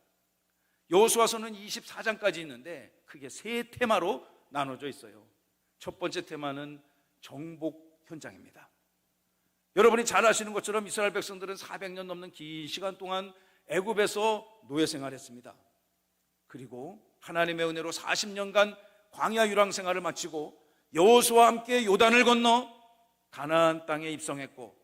[SPEAKER 9] 여호수아서는 24장까지 있는데 크게 3테마로 나눠져 있어요. 첫 번째 테마는 정복 현장입니다. 여러분이 잘 아시는 것처럼 이스라엘 백성들은 400년 넘는 긴 시간 동안 애굽에서 노예 생활했습니다. 그리고 하나님의 은혜로 40년간 광야 유랑 생활을 마치고 여호수아와 함께 요단을 건너 가나안 땅에 입성했고,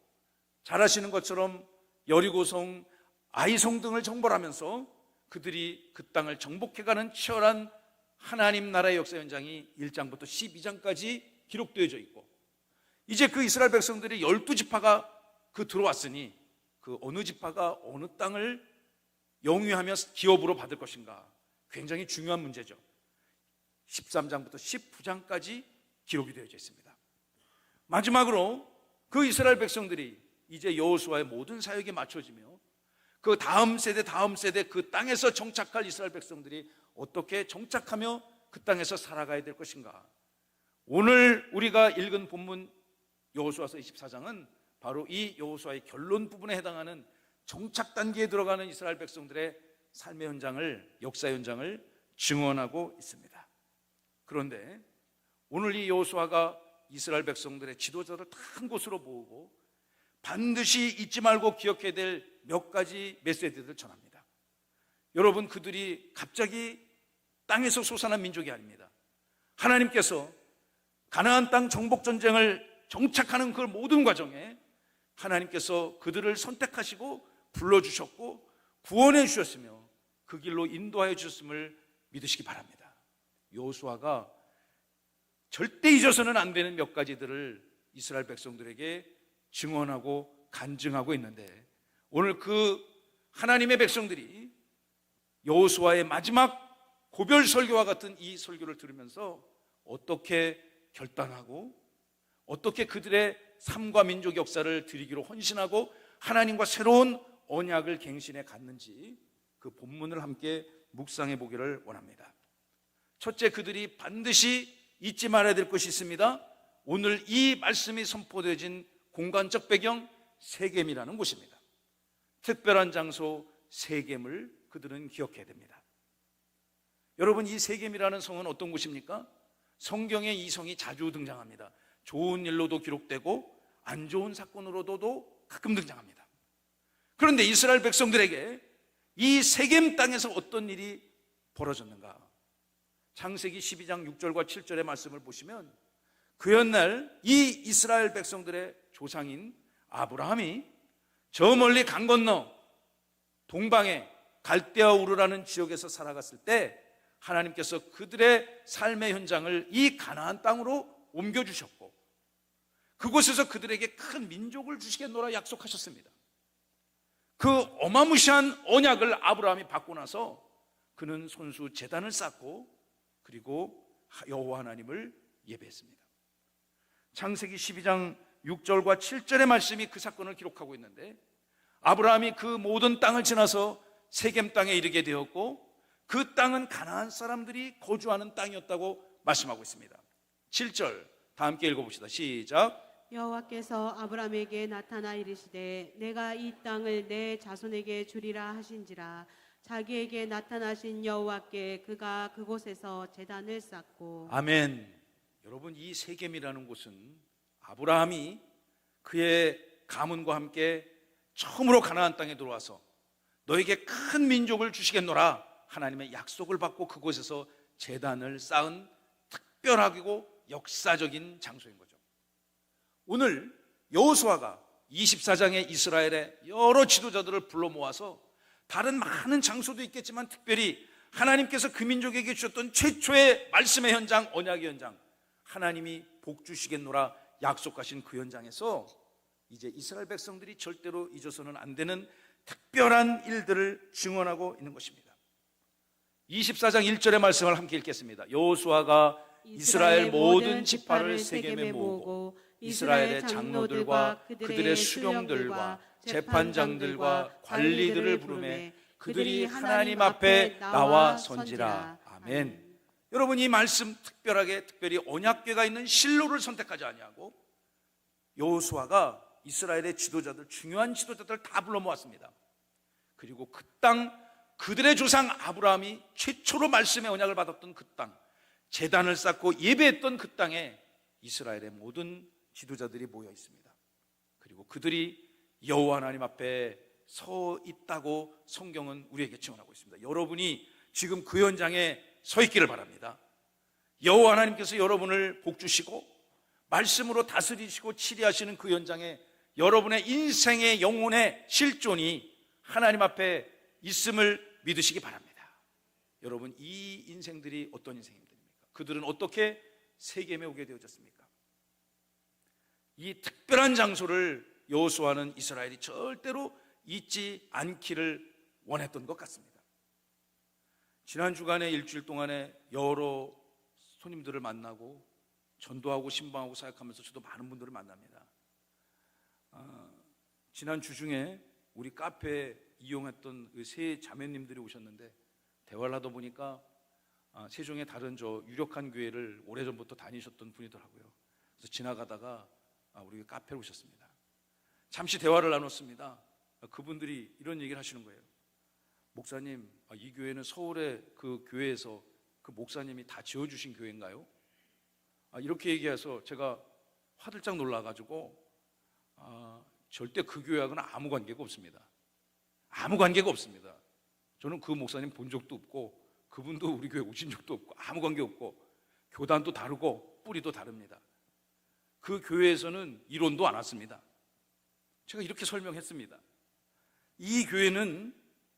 [SPEAKER 9] 잘 아시는 것처럼 여리고성, 아이성 등을 정벌하면서 그들이 그 땅을 정복해가는 치열한 하나님 나라의 역사 현장이 1장부터 12장까지 기록되어져 있고, 이제 그 이스라엘 백성들이 12지파가 들어왔으니 그 어느 지파가 어느 땅을 영위하며 기업으로 받을 것인가, 굉장히 중요한 문제죠. 13장부터 19장까지 기록이 되어져 있습니다. 마지막으로 그 이스라엘 백성들이 이제 여호수아의 모든 사역에 맞춰지며 그 다음 세대 그 땅에서 정착할 이스라엘 백성들이 어떻게 정착하며 그 땅에서 살아가야 될 것인가. 오늘 우리가 읽은 본문 여호수아서 24장은 바로 이 여호수아의 결론 부분에 해당하는 정착 단계에 들어가는 이스라엘 백성들의 삶의 현장을, 역사 현장을 증언하고 있습니다. 그런데 오늘 이 여호수아가 이스라엘 백성들의 지도자들 한 곳으로 모으고 반드시 잊지 말고 기억해야 될 몇 가지 메시지들을 전합니다. 여러분, 그들이 갑자기 땅에서 솟아난 민족이 아닙니다. 하나님께서 가나안 땅 정복 전쟁을 정착하는 그 모든 과정에 하나님께서 그들을 선택하시고 불러주셨고 구원해 주셨으며 그 길로 인도하여 주셨음을 믿으시기 바랍니다. 여호수아가 절대 잊어서는 안 되는 몇 가지들을 이스라엘 백성들에게 증언하고 간증하고 있는데, 오늘 그 하나님의 백성들이 여호수아의 마지막 고별 설교와 같은 이 설교를 들으면서 어떻게 결단하고 어떻게 그들의 삶과 민족 역사를 드리기로 헌신하고 하나님과 새로운 언약을 갱신해 갔는지 그 본문을 함께 묵상해 보기를 원합니다. 첫째, 그들이 반드시 잊지 말아야 될 것이 있습니다. 오늘 이 말씀이 선포되어진 공간적 배경, 세겜이라는 곳입니다. 특별한 장소 세겜을 그들은 기억해야 됩니다. 여러분, 이 세겜이라는 성은 어떤 곳입니까? 성경에 이 성이 자주 등장합니다. 좋은 일로도 기록되고 안 좋은 사건으로도 가끔 등장합니다. 그런데 이스라엘 백성들에게 이 세겜 땅에서 어떤 일이 벌어졌는가? 창세기 12장 6절과 7절의 말씀을 보시면 그 옛날 이 이스라엘 백성들의 조상인 아브라함이 저 멀리 강 건너 동방의 갈대아 우르라는 지역에서 살아갔을 때 하나님께서 그들의 삶의 현장을 이 가나안 땅으로 옮겨주셨고 그곳에서 그들에게 큰 민족을 주시겠노라 약속하셨습니다. 그 어마무시한 언약을 아브라함이 받고 나서 그는 손수 제단을 쌓고 그리고 여호와 하나님을 예배했습니다. 창세기 12장 6절과 7절의 말씀이 그 사건을 기록하고 있는데, 아브라함이 그 모든 땅을 지나서 세겜 땅에 이르게 되었고 그 땅은 가나안 사람들이 거주하는 땅이었다고 말씀하고 있습니다. 7절 다 함께 읽어봅시다. 시작.
[SPEAKER 10] 여호와께서 아브라함에게 나타나 이르시되 내가 이 땅을 내 자손에게 주리라 하신지라. 자기에게 나타나신 여호와께 그가 그곳에서 제단을 쌓고.
[SPEAKER 9] 아멘. 여러분, 이 세겜이라는 곳은 아브라함이 그의 가문과 함께 처음으로 가나안 땅에 들어와서 너에게 큰 민족을 주시겠노라 하나님의 약속을 받고 그곳에서 제단을 쌓은 특별하고 역사적인 장소인 거죠. 오늘 여호수아가 24장의 이스라엘의 여러 지도자들을 불러 모아서 다른 많은 장소도 있겠지만 특별히 하나님께서 그 민족에게 주셨던 최초의 말씀의 현장, 언약의 현장, 하나님이 복 주시겠노라 약속하신 그 현장에서 이제 이스라엘 백성들이 절대로 잊어서는 안 되는 특별한 일들을 증언하고 있는 것입니다. 24장 1절의 말씀을 함께 읽겠습니다. 여호수아가 이스라엘 모든 지파를 세겜에 모으고 이스라엘의 장로들과 그들의 수령들과 재판장들과 관리들을 부르매 그들이 하나님 앞에 나와 선지라. 아멘. 여러분, 이 말씀 특별히 언약궤가 있는 실로를 선택하지 아니하고 여호수아가 이스라엘의 지도자들, 중요한 지도자들 다 불러 모았습니다. 그리고 그 땅, 그들의 조상 아브라함이 최초로 말씀의 언약을 받았던 그 땅, 제단을 쌓고 예배했던 그 땅에 이스라엘의 모든 지도자들이 모여 있습니다. 그리고 그들이 여호와 하나님 앞에 서 있다고 성경은 우리에게 증언하고 있습니다. 여러분이 지금 그 현장에 서 있기를 바랍니다. 여호와 하나님께서 여러분을 복 주시고 말씀으로 다스리시고 치리하시는 그 현장에 여러분의 인생의 영혼의 실존이 하나님 앞에 있음을 믿으시기 바랍니다. 여러분, 이 인생들이 어떤 인생입니까? 그들은 어떻게 세겜에 오게 되어졌습니까? 이 특별한 장소를 여호수아는 이스라엘이 절대로 잊지 않기를 원했던 것 같습니다. 지난 주간에 일주일 동안에 여러 손님들을 만나고 전도하고 신방하고 사역하면서 저도 많은 분들을 만납니다. 지난 주 중에 우리 카페 이용했던 그 세 자매님들이 오셨는데 대화를 하다 보니까 세종의 다른 유력한 교회를 오래전부터 다니셨던 분이더라고요. 그래서 지나가다가 우리 카페로 오셨습니다. 잠시 대화를 나눴습니다. 그분들이 이런 얘기를 하시는 거예요. 목사님, 이 교회는 서울의 그 교회에서 그 목사님이 다 지어주신 교회인가요? 이렇게 얘기해서 제가 화들짝 놀라가지고 절대 그 교회하고는 아무 관계가 없습니다. 아무 관계가 없습니다. 저는 그 목사님 본 적도 없고 그분도 우리 교회 오신 적도 없고 아무 관계 없고 교단도 다르고 뿌리도 다릅니다. 그 교회에서는 이론도 안 왔습니다. 제가 이렇게 설명했습니다. 이 교회는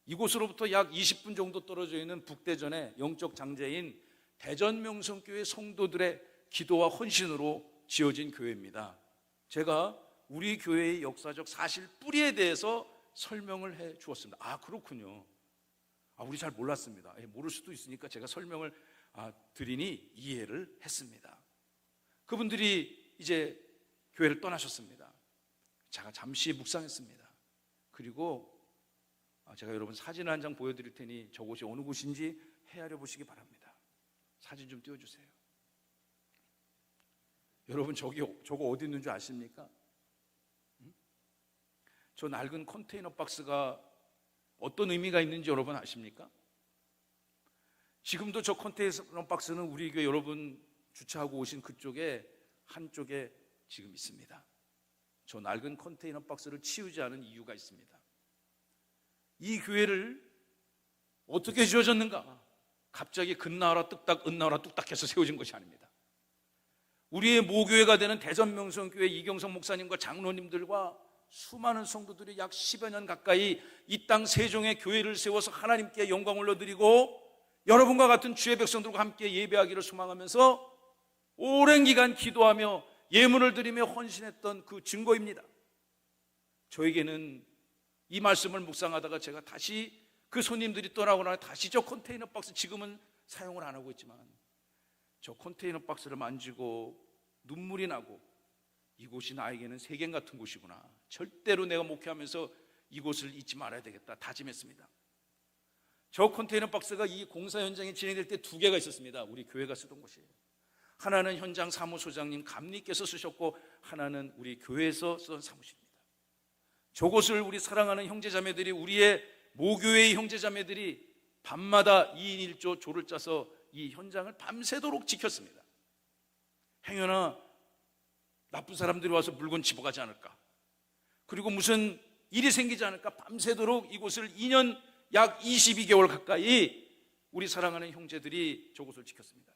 [SPEAKER 9] 이곳으로부터 약 20분 정도 떨어져 있는 북대전의 영적 장제인 대전명성교회 성도들의 기도와 헌신으로 지어진 교회입니다. 제가 우리 교회의 역사적 사실 뿌리에 대해서 설명을 해 주었습니다. 아, 그렇군요. 우리 잘 몰랐습니다. 모를 수도 있으니까 제가 설명을 드리니 이해를 했습니다. 그분들이 이제 교회를 떠나셨습니다. 제가 잠시 묵상했습니다. 그리고 제가 여러분 사진 한 장 보여드릴 테니 저곳이 어느 곳인지 헤아려 보시기 바랍니다. 사진 좀 띄워주세요. 여러분 저거 어디 있는 줄 아십니까? 저 낡은 컨테이너 박스가 어떤 의미가 있는지 여러분 아십니까? 지금도 저 컨테이너 박스는 우리 교회 여러분 주차하고 오신 그쪽에 한쪽에 지금 있습니다. 저 낡은 컨테이너 박스를 치우지 않은 이유가 있습니다. 이 교회를 어떻게 지어졌는가? 갑자기 금나라 뚝딱 은나라 뚝딱 해서 세워진 것이 아닙니다. 우리의 모교회가 되는 대전명성교회 이경성 목사님과 장로님들과 수많은 성도들이 약 10여 년 가까이 이 땅 세종의 교회를 세워서 하나님께 영광 올려드리고 여러분과 같은 주의 백성들과 함께 예배하기를 소망하면서 오랜 기간 기도하며 예물을 드리며 헌신했던 그 증거입니다. 저에게는 이 말씀을 묵상하다가 제가 다시 그 손님들이 떠나고 나서 다시 저 컨테이너 박스 지금은 사용을 안 하고 있지만 저 컨테이너 박스를 만지고 눈물이 나고 이곳이 나에게는 세계 같은 곳이구나. 절대로 내가 목회하면서 이곳을 잊지 말아야 되겠다 다짐했습니다. 저 컨테이너 박스가 이 공사 현장이 진행될 때 두 개가 있었습니다. 우리 교회가 쓰던 곳이에요. 하나는 현장 사무소장님 감리께서 쓰셨고 하나는 우리 교회에서 쓰던 사무실입니다. 저곳을 우리 사랑하는 형제자매들이 우리의 모교회의 형제자매들이 밤마다 2인 1조 조를 짜서 이 현장을 밤새도록 지켰습니다. 행여나 나쁜 사람들이 와서 물건 집어가지 않을까, 그리고 무슨 일이 생기지 않을까 밤새도록 이곳을 2년 약 22개월 가까이 우리 사랑하는 형제들이 저곳을 지켰습니다.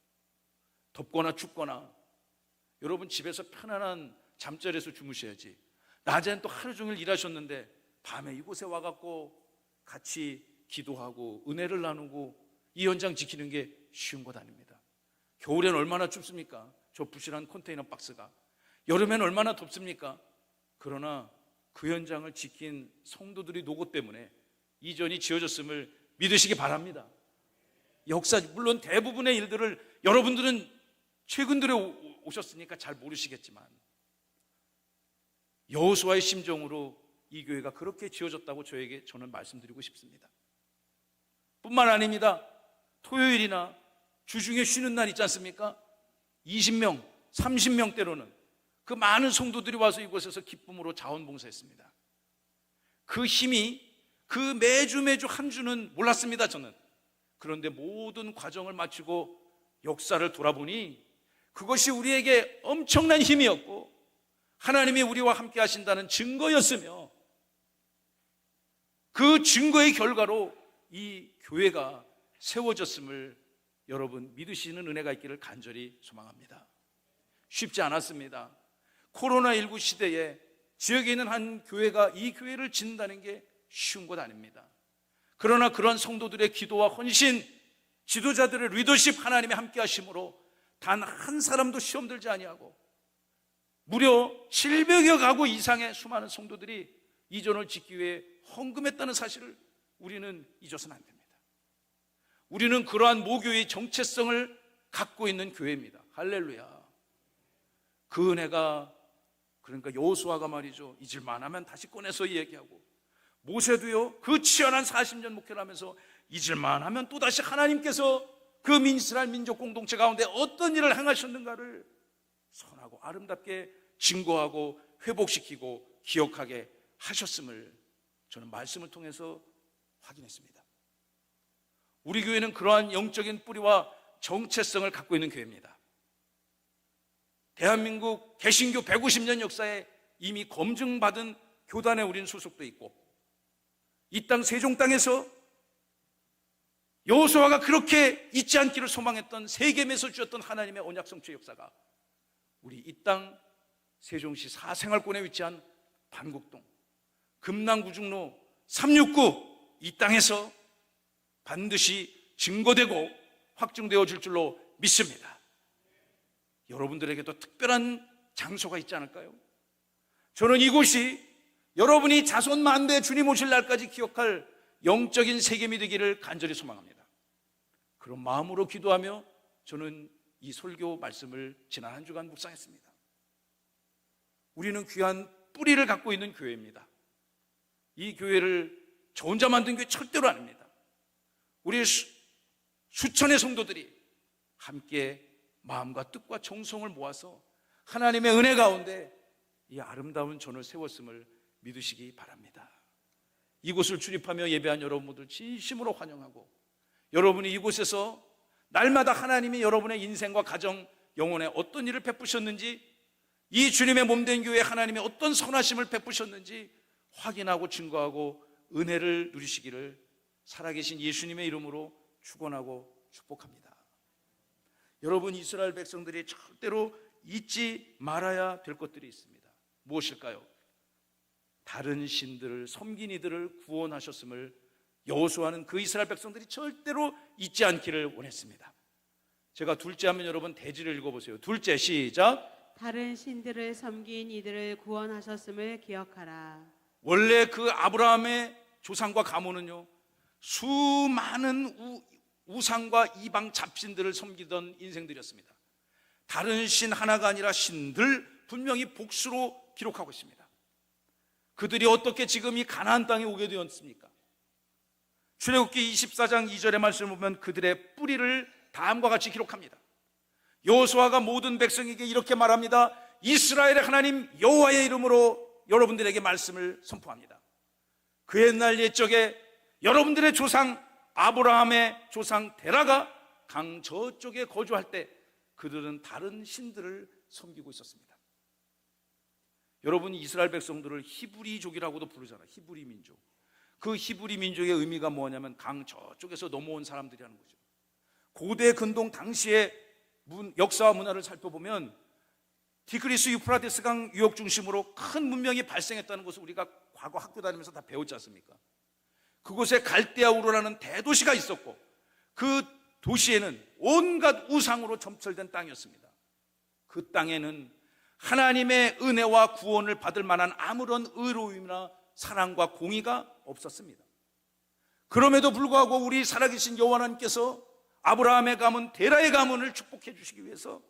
[SPEAKER 9] 덥거나 춥거나 여러분 집에서 편안한 잠자리에서 주무셔야지 낮에는 또 하루 종일 일하셨는데 밤에 이곳에 와갖고 같이 기도하고 은혜를 나누고 이 현장 지키는 게 쉬운 것 아닙니다. 겨울엔 얼마나 춥습니까? 저 부실한 컨테이너 박스가. 여름엔 얼마나 덥습니까? 그러나 그 현장을 지킨 성도들이 노고 때문에 이전이 지어졌음을 믿으시기 바랍니다. 역사, 물론 대부분의 일들을 여러분들은 최근 들에 오셨으니까 잘 모르시겠지만 여호수아의 심정으로 이 교회가 그렇게 지어졌다고 저는 말씀드리고 싶습니다. 뿐만 아닙니다. 토요일이나 주중에 쉬는 날 있지 않습니까? 20명, 30명 때로는 그 많은 성도들이 와서 이곳에서 기쁨으로 자원봉사했습니다. 그 힘이 그 매주 한 주는 몰랐습니다, 저는. 그런데 모든 과정을 마치고 역사를 돌아보니 그것이 우리에게 엄청난 힘이었고 하나님이 우리와 함께 하신다는 증거였으며 그 증거의 결과로 이 교회가 세워졌음을 여러분 믿으시는 은혜가 있기를 간절히 소망합니다. 쉽지 않았습니다. 코로나19 시대에 지역에 있는 한 교회가 이 교회를 짓는다는 게 쉬운 것 아닙니다. 그러나 그런 성도들의 기도와 헌신, 지도자들의 리더십 하나님이 함께 하심으로 단 한 사람도 시험 들지 아니하고 무려 700여 가구 이상의 수많은 성도들이 이전을 짓기 위해 헌금했다는 사실을 우리는 잊어서는 안 됩니다. 우리는 그러한 모교의 정체성을 갖고 있는 교회입니다. 할렐루야. 그 은혜가, 그러니까 여호수아가 말이죠, 잊을만 하면 다시 꺼내서 얘기하고, 모세도요 그 치열한 40년 목회를 하면서 잊을만 하면 또다시 하나님께서 그 이스라엘 민족 공동체 가운데 어떤 일을 행하셨는가를 선하고 아름답게 증거하고 회복시키고 기억하게 하셨음을 저는 말씀을 통해서 확인했습니다. 우리 교회는 그러한 영적인 뿌리와 정체성을 갖고 있는 교회입니다. 대한민국 개신교 150년 역사에 이미 검증받은 교단에 우리는 소속돼 있고 이 땅 세종 땅에서 여호수아가 그렇게 잊지 않기를 소망했던 세겜에서 주셨던 하나님의 언약 성취의 역사가 우리 이 땅 세종시 사생활권에 위치한 반국동 금남구중로 369 이 땅에서 반드시 증거되고 확증되어질 줄로 믿습니다. 여러분들에게도 특별한 장소가 있지 않을까요? 저는 이곳이 여러분이 자손 만대 주님 오실 날까지 기억할 영적인 세겜이 되기를 간절히 소망합니다. 그런 마음으로 기도하며 저는 이 설교 말씀을 지난 한 주간 묵상했습니다. 우리는 귀한 뿌리를 갖고 있는 교회입니다. 이 교회를 저 혼자 만든 교회 절대로 아닙니다. 우리 수천의 성도들이 함께 마음과 뜻과 정성을 모아서 하나님의 은혜 가운데 이 아름다운 전을 세웠음을 믿으시기 바랍니다. 이곳을 출입하며 예배한 여러분들 진심으로 환영하고, 여러분이 이곳에서 날마다 하나님이 여러분의 인생과 가정, 영혼에 어떤 일을 베푸셨는지, 이 주님의 몸된 교회에 하나님이 어떤 선하심을 베푸셨는지 확인하고 증거하고 은혜를 누리시기를 살아계신 예수님의 이름으로 축원하고 축복합니다. 여러분, 이스라엘 백성들이 절대로 잊지 말아야 될 것들이 있습니다. 무엇일까요? 다른 신들을 섬긴 이들을 구원하셨음을 여호수아는 그 이스라엘 백성들이 절대로 잊지 않기를 원했습니다. 제가 둘째 하면 여러분 대지를 읽어보세요. 둘째, 시작.
[SPEAKER 10] 다른 신들을 섬긴 이들을 구원하셨음을 기억하라.
[SPEAKER 9] 원래 그 아브라함의 조상과 가문은요, 수많은 우상과 이방 잡신들을 섬기던 인생들이었습니다. 다른 신 하나가 아니라 신들, 분명히 복수로 기록하고 있습니다. 그들이 어떻게 지금 이 가나안 땅에 오게 되었습니까? 출애굽기 24장 2절의 말씀을 보면 그들의 뿌리를 다음과 같이 기록합니다. 여호수아가 모든 백성에게 이렇게 말합니다. 이스라엘의 하나님 여호와의 이름으로 여러분들에게 말씀을 선포합니다. 그 옛날 옛적에 여러분들의 조상 아브라함의 조상 데라가 강 저쪽에 거주할 때 그들은 다른 신들을 섬기고 있었습니다. 여러분, 이스라엘 백성들을 히브리족이라고도 부르잖아요. 히브리 민족. 그 히브리 민족의 의미가 뭐냐면 강 저쪽에서 넘어온 사람들이라는 거죠. 고대 근동 당시의 역사와 문화를 살펴보면 디그리스 유프라테스 강 유역 중심으로 큰 문명이 발생했다는 것을 우리가 과거 학교 다니면서 다 배웠지 않습니까? 그곳에 갈대아 우르라는 대도시가 있었고 그 도시에는 온갖 우상으로 점철된 땅이었습니다. 그 땅에는 하나님의 은혜와 구원을 받을 만한 아무런 의로움이나 사랑과 공의가 없었습니다. 그럼에도 불구하고 우리 살아계신 여호와 하나님께서 아브라함의 가문 데라의 가문을 축복해 주시기 위해서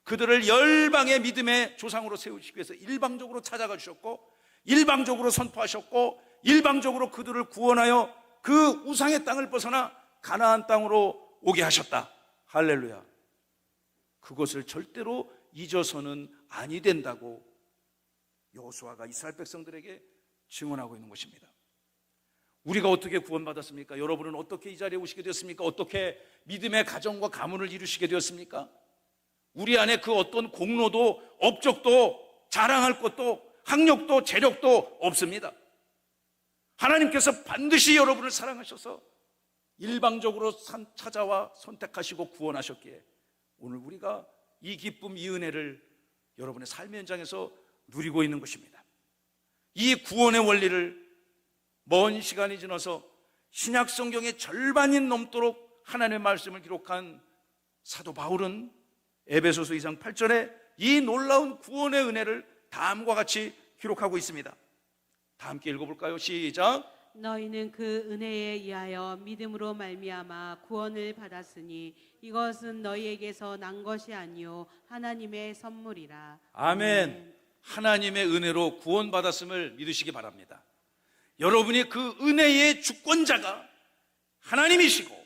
[SPEAKER 9] 그들을 열방의 믿음의 조상으로 세우시기 위해서 일방적으로 찾아가 주셨고, 일방적으로 선포하셨고, 일방적으로 그들을 구원하여 그 우상의 땅을 벗어나 가나안 땅으로 오게 하셨다. 할렐루야. 그것을 절대로 잊어서는 아니 된다고 여호수아가 이스라엘 백성들에게 증언하고 있는 것입니다. 우리가 어떻게 구원받았습니까? 여러분은 어떻게 이 자리에 오시게 되었습니까? 어떻게 믿음의 가정과 가문을 이루시게 되었습니까? 우리 안에 그 어떤 공로도 업적도 자랑할 것도 학력도 재력도 없습니다. 하나님께서 반드시 여러분을 사랑하셔서 일방적으로 찾아와 선택하시고 구원하셨기에 오늘 우리가 이 기쁨, 이 은혜를 여러분의 삶의 현장에서 누리고 있는 것입니다. 이 구원의 원리를 먼 시간이 지나서 신약 성경의 절반이 넘도록 하나님의 말씀을 기록한 사도 바울은 에베소서 2장 8절에 이 놀라운 구원의 은혜를 다음과 같이 기록하고 있습니다. 다 함께 읽어볼까요? 시작.
[SPEAKER 10] 너희는 그 은혜에 의하여 믿음으로 말미암아 구원을 받았으니 이것은 너희에게서 난 것이 아니요 하나님의 선물이라.
[SPEAKER 9] 아멘. 하나님의 은혜로 구원받았음을 믿으시기 바랍니다. 여러분이 그 은혜의 주권자가 하나님이시고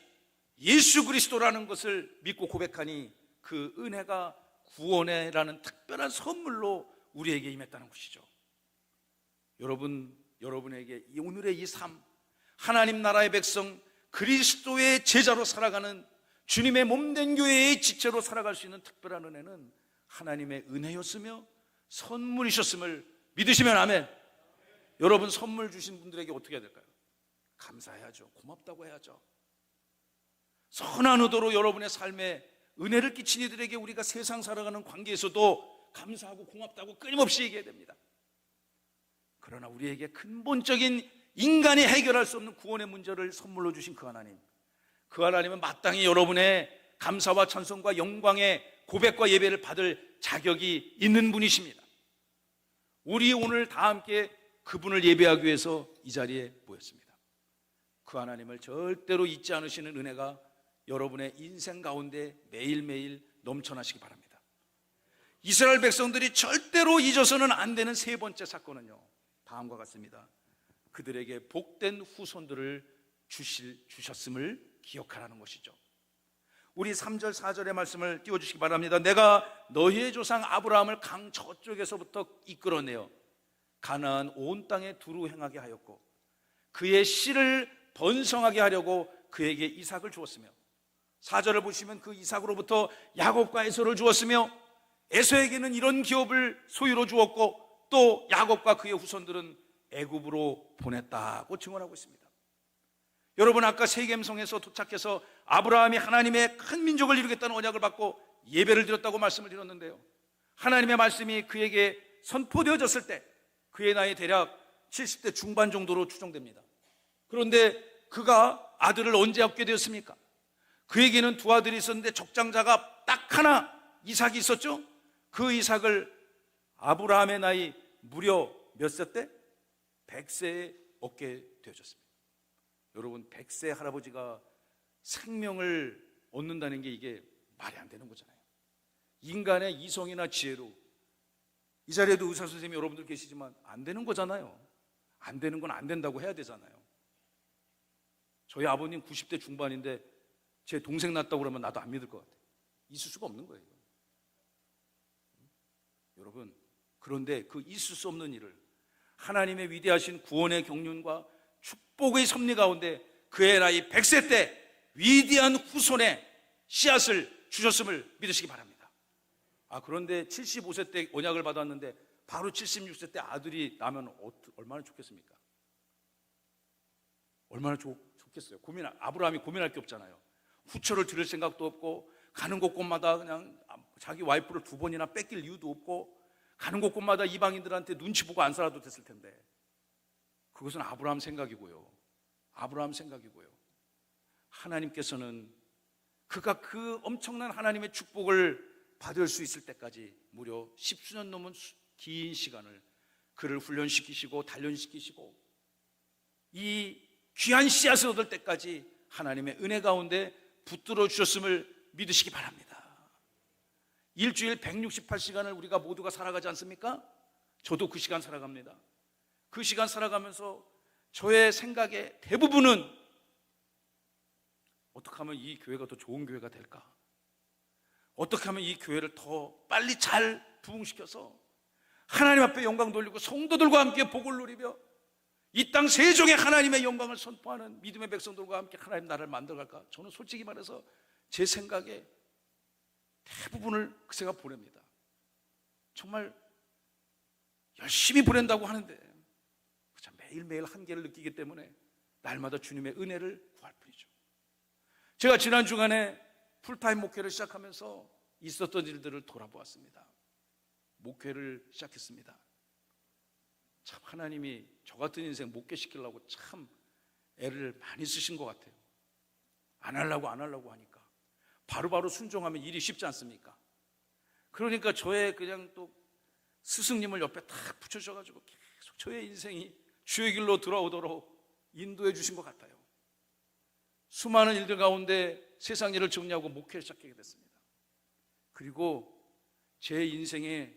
[SPEAKER 9] 예수 그리스도라는 것을 믿고 고백하니 그 은혜가 구원이라는 특별한 선물로 우리에게 임했다는 것이죠. 여러분에게 오늘의 이 삶, 하나님 나라의 백성, 그리스도의 제자로 살아가는 주님의 몸된 교회의 지체로 살아갈 수 있는 특별한 은혜는 하나님의 은혜였으며 선물이셨음을 믿으시면 아멘. 여러분, 선물 주신 분들에게 어떻게 해야 될까요? 감사해야죠. 고맙다고 해야죠. 선한 의도로 여러분의 삶에 은혜를 끼친 이들에게 우리가 세상 살아가는 관계에서도 감사하고 고맙다고 끊임없이 얘기해야 됩니다. 그러나 우리에게 근본적인 인간이 해결할 수 없는 구원의 문제를 선물로 주신 그 하나님은 마땅히 여러분의 감사와 찬송과 영광의 고백과 예배를 받을 자격이 있는 분이십니다. 우리 오늘 다 함께 그분을 예배하기 위해서 이 자리에 모였습니다. 그 하나님을 절대로 잊지 않으시는 은혜가 여러분의 인생 가운데 매일매일 넘쳐나시기 바랍니다. 이스라엘 백성들이 절대로 잊어서는 안 되는 세 번째 사건은요, 다음과 같습니다. 그들에게 복된 후손들을 주셨음을 기억하라는 것이죠. 우리 3절 4절의 말씀을 띄워주시기 바랍니다. 내가 너희의 조상 아브라함을 강 저쪽에서부터 이끌어내어 가나안 온 땅에 두루 행하게 하였고 그의 씨를 번성하게 하려고 그에게 이삭을 주었으며, 4절을 보시면 그 이삭으로부터 야곱과 에서를 주었으며 에서에게는 이런 기업을 소유로 주었고 또 야곱과 그의 후손들은 애굽으로 보냈다고 증언하고 있습니다. 여러분, 아까 세겜성에서 도착해서 아브라함이 하나님의 큰 민족을 이루겠다는 언약을 받고 예배를 드렸다고 말씀을 드렸는데요, 하나님의 말씀이 그에게 선포되어졌을 때 그의 나이 대략 70대 중반 정도로 추정됩니다. 그런데 그가 아들을 언제 얻게 되었습니까? 그에게는 두 아들이 있었는데 적장자가 딱 하나 이삭이 있었죠. 그 이삭을 아브라함의 나이 무려 몇 세 때? 100세에 얻게 되어졌습니다. 여러분, 100세 할아버지가 생명을 얻는다는 게 이게 말이 안 되는 거잖아요. 인간의 이성이나 지혜로, 이 자리에도 의사 선생님이 여러분들 계시지만 안 되는 거잖아요. 안 되는 건 안 된다고 해야 되잖아요. 저희 아버님 90대 중반인데 제 동생 낳았다고 그러면 나도 안 믿을 것 같아요. 있을 수가 없는 거예요. 여러분, 그런데 그 있을 수 없는 일을 하나님의 위대하신 구원의 경륜과 축복의 섭리 가운데 그의 나이 100세 때 위대한 후손의 씨앗을 주셨음을 믿으시기 바랍니다. 그런데 75세 때 언약을 받았는데 바로 76세 때 아들이 나면 얼마나 좋겠습니까? 얼마나 좋겠어요. 아브라함이 고민할 게 없잖아요. 후처를 들을 생각도 없고 가는 곳곳마다 그냥 자기 와이프를 2번이나 뺏길 이유도 없고 가는 곳곳마다 이방인들한테 눈치 보고 안 살아도 됐을 텐데, 그것은 아브라함 생각이고요. 하나님께서는 그가 그 엄청난 하나님의 축복을 받을 수 있을 때까지 무려 10수년 넘은 긴 시간을 그를 훈련시키시고 단련시키시고 이 귀한 씨앗을 얻을 때까지 하나님의 은혜 가운데 붙들어 주셨음을 믿으시기 바랍니다. 일주일 168시간을 우리가 모두가 살아가지 않습니까? 저도 그 시간 살아갑니다. 그 시간 살아가면서 저의 생각의 대부분은 어떻게 하면 이 교회가 더 좋은 교회가 될까? 어떻게 하면 이 교회를 더 빨리 잘 부흥시켜서 하나님 앞에 영광 돌리고 성도들과 함께 복을 누리며 이 땅 세종의 하나님의 영광을 선포하는 믿음의 백성들과 함께 하나님 나라를 만들어갈까? 저는 솔직히 말해서 제 생각에 대부분을 그 생각 보냅니다. 정말 열심히 보낸다고 하는데 매일매일 한계를 느끼기 때문에 날마다 주님의 은혜를 구할 뿐이죠. 제가 지난 주간에 풀타임 목회를 시작하면서 있었던 일들을 돌아보았습니다. 목회를 시작했습니다. 참 하나님이 저 같은 인생 목회시키려고 참 애를 많이 쓰신 것 같아요. 안 하려고 하니까 바로바로 순종하면 일이 쉽지 않습니까? 그러니까 저의 그냥 또 스승님을 옆에 탁 붙여주셔가지고 계속 저의 인생이 주의 길로 돌아오도록 인도해 주신 것 같아요. 수많은 일들 가운데 세상 일을 정리하고 목회를 시작하게 됐습니다. 그리고 제 인생에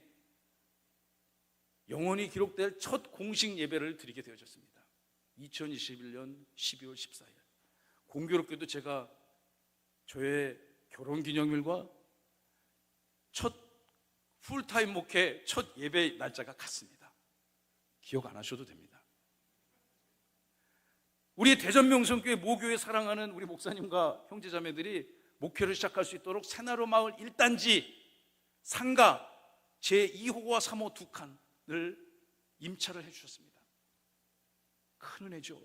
[SPEAKER 9] 영원히 기록될 첫 공식 예배를 드리게 되어졌습니다. 2021년 12월 14일. 공교롭게도 제가 저의 결혼기념일과 첫 풀타임 목회 첫 예배 날짜가 같습니다. 기억 안 하셔도 됩니다. 우리 대전명성교회 모교회 사랑하는 우리 목사님과 형제자매들이 목회를 시작할 수 있도록 새나루 마을 1단지 상가 제2호와 3호 2칸을 임차를 해주셨습니다. 큰 은혜죠.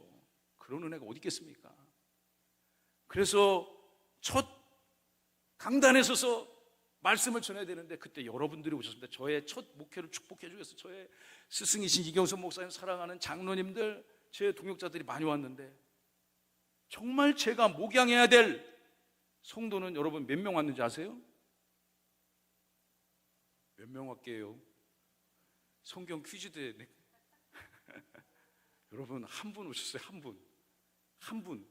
[SPEAKER 9] 그런 은혜가 어디 있겠습니까? 그래서 첫 강단에 서서 말씀을 전해야 되는데 그때 여러분들이 오셨습니다. 저의 첫 목회를 축복해 주셔서 저의 스승이신 이경선 목사님 사랑하는 장로님들, 제 동역자들이 많이 왔는데 정말 제가 목양해야 될 성도는 여러분 몇 명 왔는지 아세요? 몇 명 왔게요? 성경 퀴즈대에 여러분 한 분 오셨어요. 한 분.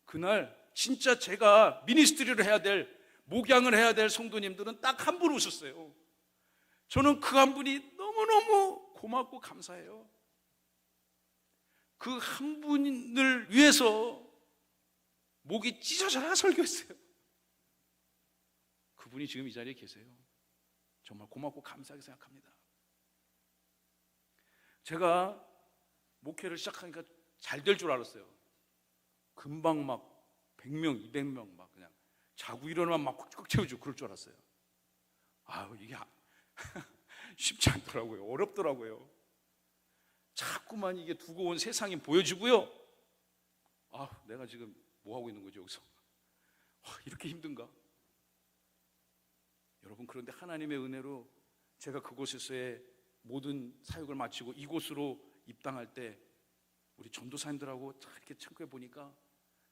[SPEAKER 9] 그날 진짜 제가 미니스트리를 해야 될, 목양을 해야 될 성도님들은 딱 한 분 오셨어요. 저는 그 한 분이 너무너무 고맙고 감사해요. 그 한 분을 위해서 목이 찢어져라 설교했어요. 그분이 지금 이 자리에 계세요. 정말 고맙고 감사하게 생각합니다. 제가 목회를 시작하니까 잘 될 줄 알았어요. 금방 막 100명, 200명 막 그냥 자고 일어나면 막 꽉 채워주고 그럴 줄 알았어요. 이게 쉽지 않더라고요. 어렵더라고요. 자꾸만 이게 두고 온 세상이 보여지고요. 내가 지금 뭐 하고 있는 거지 여기서? 이렇게 힘든가? 여러분, 그런데 하나님의 은혜로 제가 그곳에서의 모든 사역을 마치고 이곳으로 입당할 때 우리 전도사님들하고 이렇게 참고해 보니까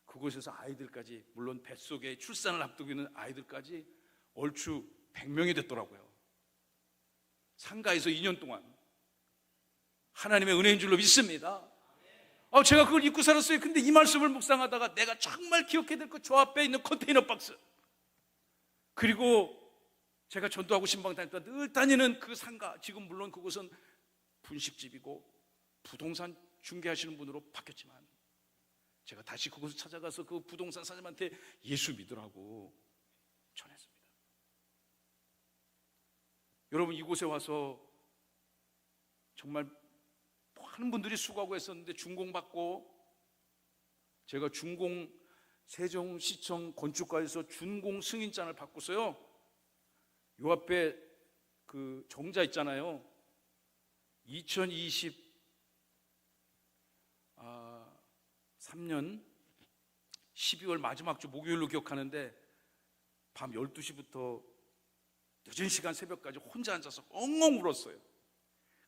[SPEAKER 9] 그곳에서 아이들까지, 물론 뱃속에 출산을 앞두고 있는 아이들까지 얼추 100명이 됐더라고요. 상가에서 2년 동안 하나님의 은혜인 줄로 믿습니다. 제가 그걸 잊고 살았어요. 근데 이 말씀을 묵상하다가 내가 정말 기억해야 될 것, 저 앞에 있는 컨테이너 박스, 그리고 제가 전도하고 신방 다닐 때 늘 다니는 그 상가, 지금 물론 그곳은 분식집이고 부동산 중개하시는 분으로 바뀌었지만 제가 다시 그곳을 찾아가서 그 부동산 사장님한테 예수 믿으라고 전했습니다. 여러분, 이곳에 와서 정말 많은 분들이 수고하고 했었는데 준공받고, 제가 준공 세종시청 건축과에서 준공 승인장을 받고서요, 요 앞에 그 정자 있잖아요. 2023년 12월 마지막 주 목요일로 기억하는데 밤 12시부터 늦은 시간 새벽까지 혼자 앉아서 엉엉 울었어요.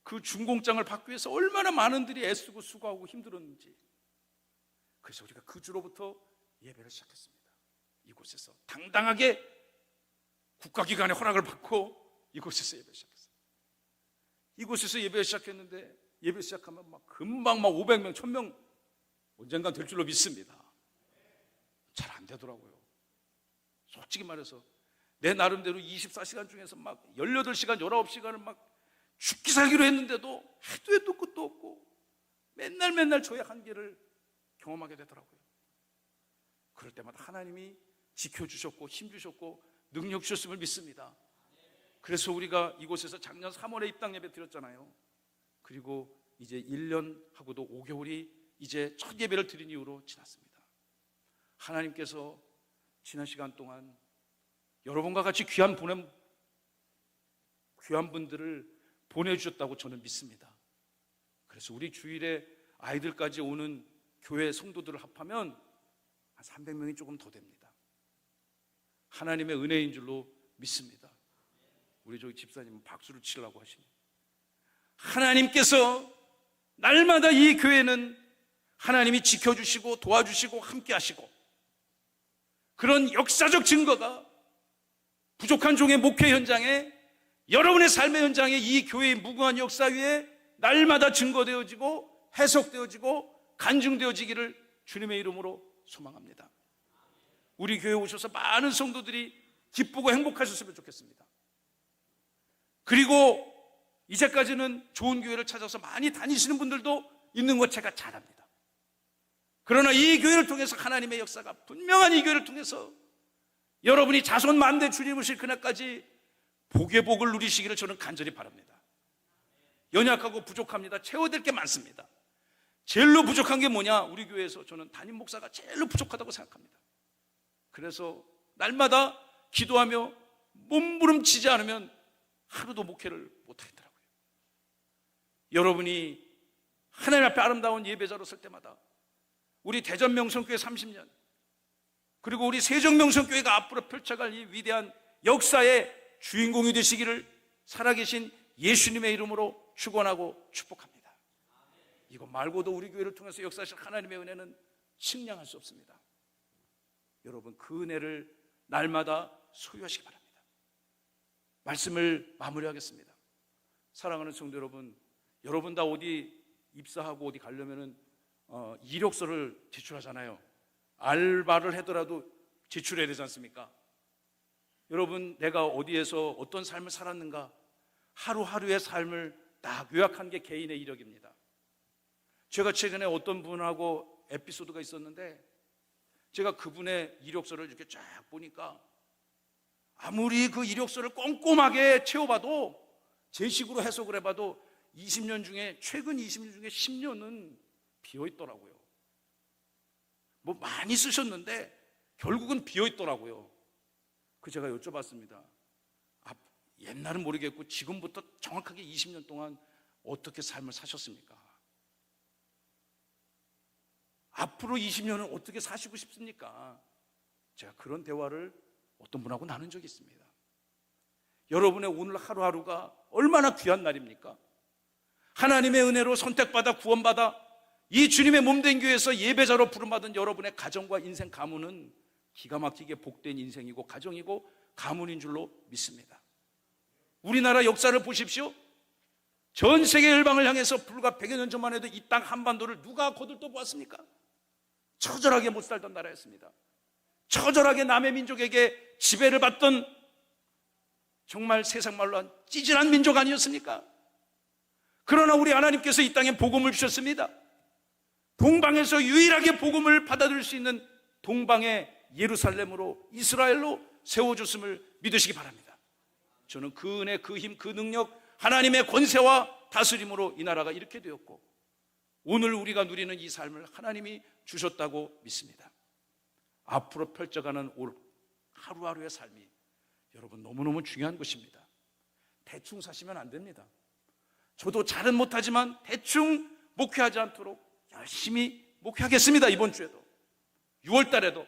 [SPEAKER 9] 그 준공장을 받기 위해서 얼마나 많은 분들이 애쓰고 수고하고 힘들었는지. 그래서 우리가 그 주로부터 예배를 시작했습니다. 이곳에서 당당하게 국가기관의 허락을 받고 이곳에서 예배를 시작했어요. 이곳에서 예배를 시작했는데 예배 시작하면 금방 500명, 1000명 언젠간 될 줄로 믿습니다. 잘 안 되더라고요. 솔직히 말해서 내 나름대로 24시간 중에서 18시간, 19시간을 죽기 살기로 했는데도 해도 끝도 없고 맨날 저의 한계를 경험하게 되더라고요. 그럴 때마다 하나님이 지켜주셨고 힘주셨고 능력 주셨음을 믿습니다. 그래서 우리가 이곳에서 작년 3월에 입당 예배 드렸잖아요. 그리고 이제 1년하고도 5개월이 이제 첫 예배를 드린 이후로 지났습니다. 하나님께서 지난 시간 동안 여러분과 같이 귀한 분들을 보내주셨다고 저는 믿습니다. 그래서 우리 주일에 아이들까지 오는 교회 성도들을 합하면 한 300명이 조금 더 됩니다. 하나님의 은혜인 줄로 믿습니다. 우리 저기 집사님은 박수를 치려고 하시네요. 하나님께서 날마다 이 교회는 하나님이 지켜주시고 도와주시고 함께 하시고, 그런 역사적 증거가 부족한 종의 목회 현장에, 여러분의 삶의 현장에 이 교회의 무궁한 역사 위에 날마다 증거되어지고 해석되어지고 간증되어지기를 주님의 이름으로 소망합니다. 우리 교회에 오셔서 많은 성도들이 기쁘고 행복하셨으면 좋겠습니다. 그리고 이제까지는 좋은 교회를 찾아서 많이 다니시는 분들도 있는 것 제가 잘 압니다. 그러나 이 교회를 통해서 하나님의 역사가 분명한 이 교회를 통해서 여러분이 자손 만대 주님 오실 그날까지 복의 복을 누리시기를 저는 간절히 바랍니다. 연약하고 부족합니다. 채워야 될 게 많습니다. 제일로 부족한 게 뭐냐? 우리 교회에서 저는 담임 목사가 제일로 부족하다고 생각합니다. 그래서 날마다 기도하며 몸부림치지 않으면 하루도 목회를 못하겠더라고요. 여러분이 하나님 앞에 아름다운 예배자로 설 때마다, 우리 대전 명성교회 30년, 그리고 우리 세종명성교회가 앞으로 펼쳐갈 이 위대한 역사의 주인공이 되시기를 살아계신 예수님의 이름으로 축원하고 축복합니다. 이거 말고도 우리 교회를 통해서 역사하실 하나님의 은혜는 측량할 수 없습니다. 여러분, 그 은혜를 날마다 소유하시기 바랍니다. 말씀을 마무리하겠습니다. 사랑하는 성도 여러분, 여러분 다 어디 입사하고 어디 가려면은 이력서를 제출하잖아요. 알바를 하더라도 제출해야 되지 않습니까? 여러분, 내가 어디에서 어떤 삶을 살았는가, 하루하루의 삶을 딱 요약한 게 개인의 이력입니다. 제가 최근에 어떤 분하고 에피소드가 있었는데, 제가 그분의 이력서를 이렇게 쫙 보니까 아무리 그 이력서를 꼼꼼하게 채워봐도, 제 식으로 해석을 해봐도 20년 중에, 최근 20년 중에 10년은 비어있더라고요. 뭐 많이 쓰셨는데 결국은 비어있더라고요. 그 제가 여쭤봤습니다. 옛날은 모르겠고 지금부터 정확하게 20년 동안 어떻게 삶을 사셨습니까? 앞으로 20년은 어떻게 사시고 싶습니까? 제가 그런 대화를 어떤 분하고 나눈 적이 있습니다. 여러분의 오늘 하루하루가 얼마나 귀한 날입니까? 하나님의 은혜로 선택받아 구원받아 이 주님의 몸된 교회에서 예배자로 부름받은 여러분의 가정과 인생 가문은 기가 막히게 복된 인생이고 가정이고 가문인 줄로 믿습니다. 우리나라 역사를 보십시오. 전 세계 열방을 향해서 불과 100여 년 전만 해도 이 땅 한반도를 누가 거들떠 보았습니까? 처절하게 못 살던 나라였습니다. 처절하게 남의 민족에게 지배를 받던 정말 세상말로 한 찌질한 민족 아니었습니까? 그러나 우리 하나님께서 이 땅에 복음을 주셨습니다. 동방에서 유일하게 복음을 받아들일 수 있는 동방의 예루살렘으로, 이스라엘로 세워줬음을 믿으시기 바랍니다. 저는 그 은혜, 그 힘, 그 능력, 하나님의 권세와 다스림으로 이 나라가 이렇게 되었고, 오늘 우리가 누리는 이 삶을 하나님이 주셨다고 믿습니다. 앞으로 펼쳐가는 올 하루하루의 삶이 여러분 너무너무 중요한 것입니다. 대충 사시면 안 됩니다. 저도 잘은 못하지만 대충 목회하지 않도록 열심히 목회하겠습니다. 이번 주에도, 6월 달에도